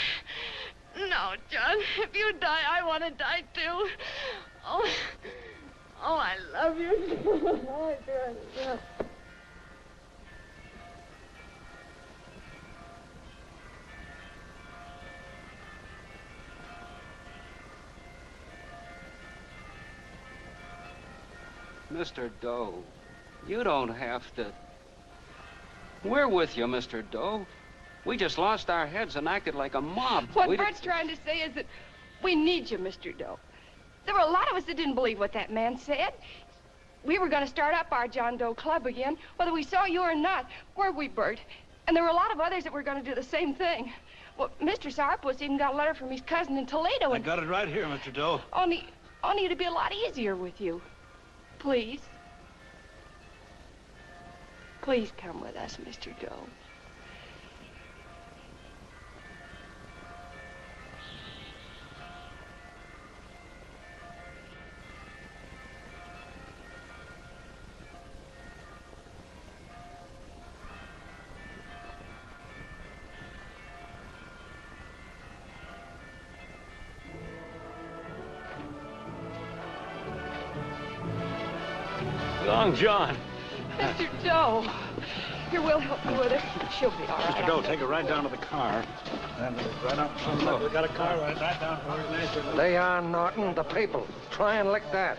No, John. If you die, I want to die, too. Oh, I love you. Oh, John. Mr. Doe, you don't have to. We're with you, Mr. Doe. We just lost our heads and acted like a mob. What Bert's trying to say is that we need you, Mr. Doe. There were a lot of us that didn't believe what that man said. We were going to start up our John Doe Club again, whether we saw you or not, weren't we, Bert? And there were a lot of others that were going to do the same thing. Well, Mr. Sourpuss even got a letter from his cousin in Toledo. I got it right here, Mr. Doe. Only it'd be a lot easier with you. Please. Please come with us, Mr. Doe. Long John. Mr. Doe. Here, we'll help you with her. She'll be all right. Mr. Doe, take her right down to the car. And right up front. Look, we got a car right down where it's nice. Lay on, Norton. The people. Try and lick that.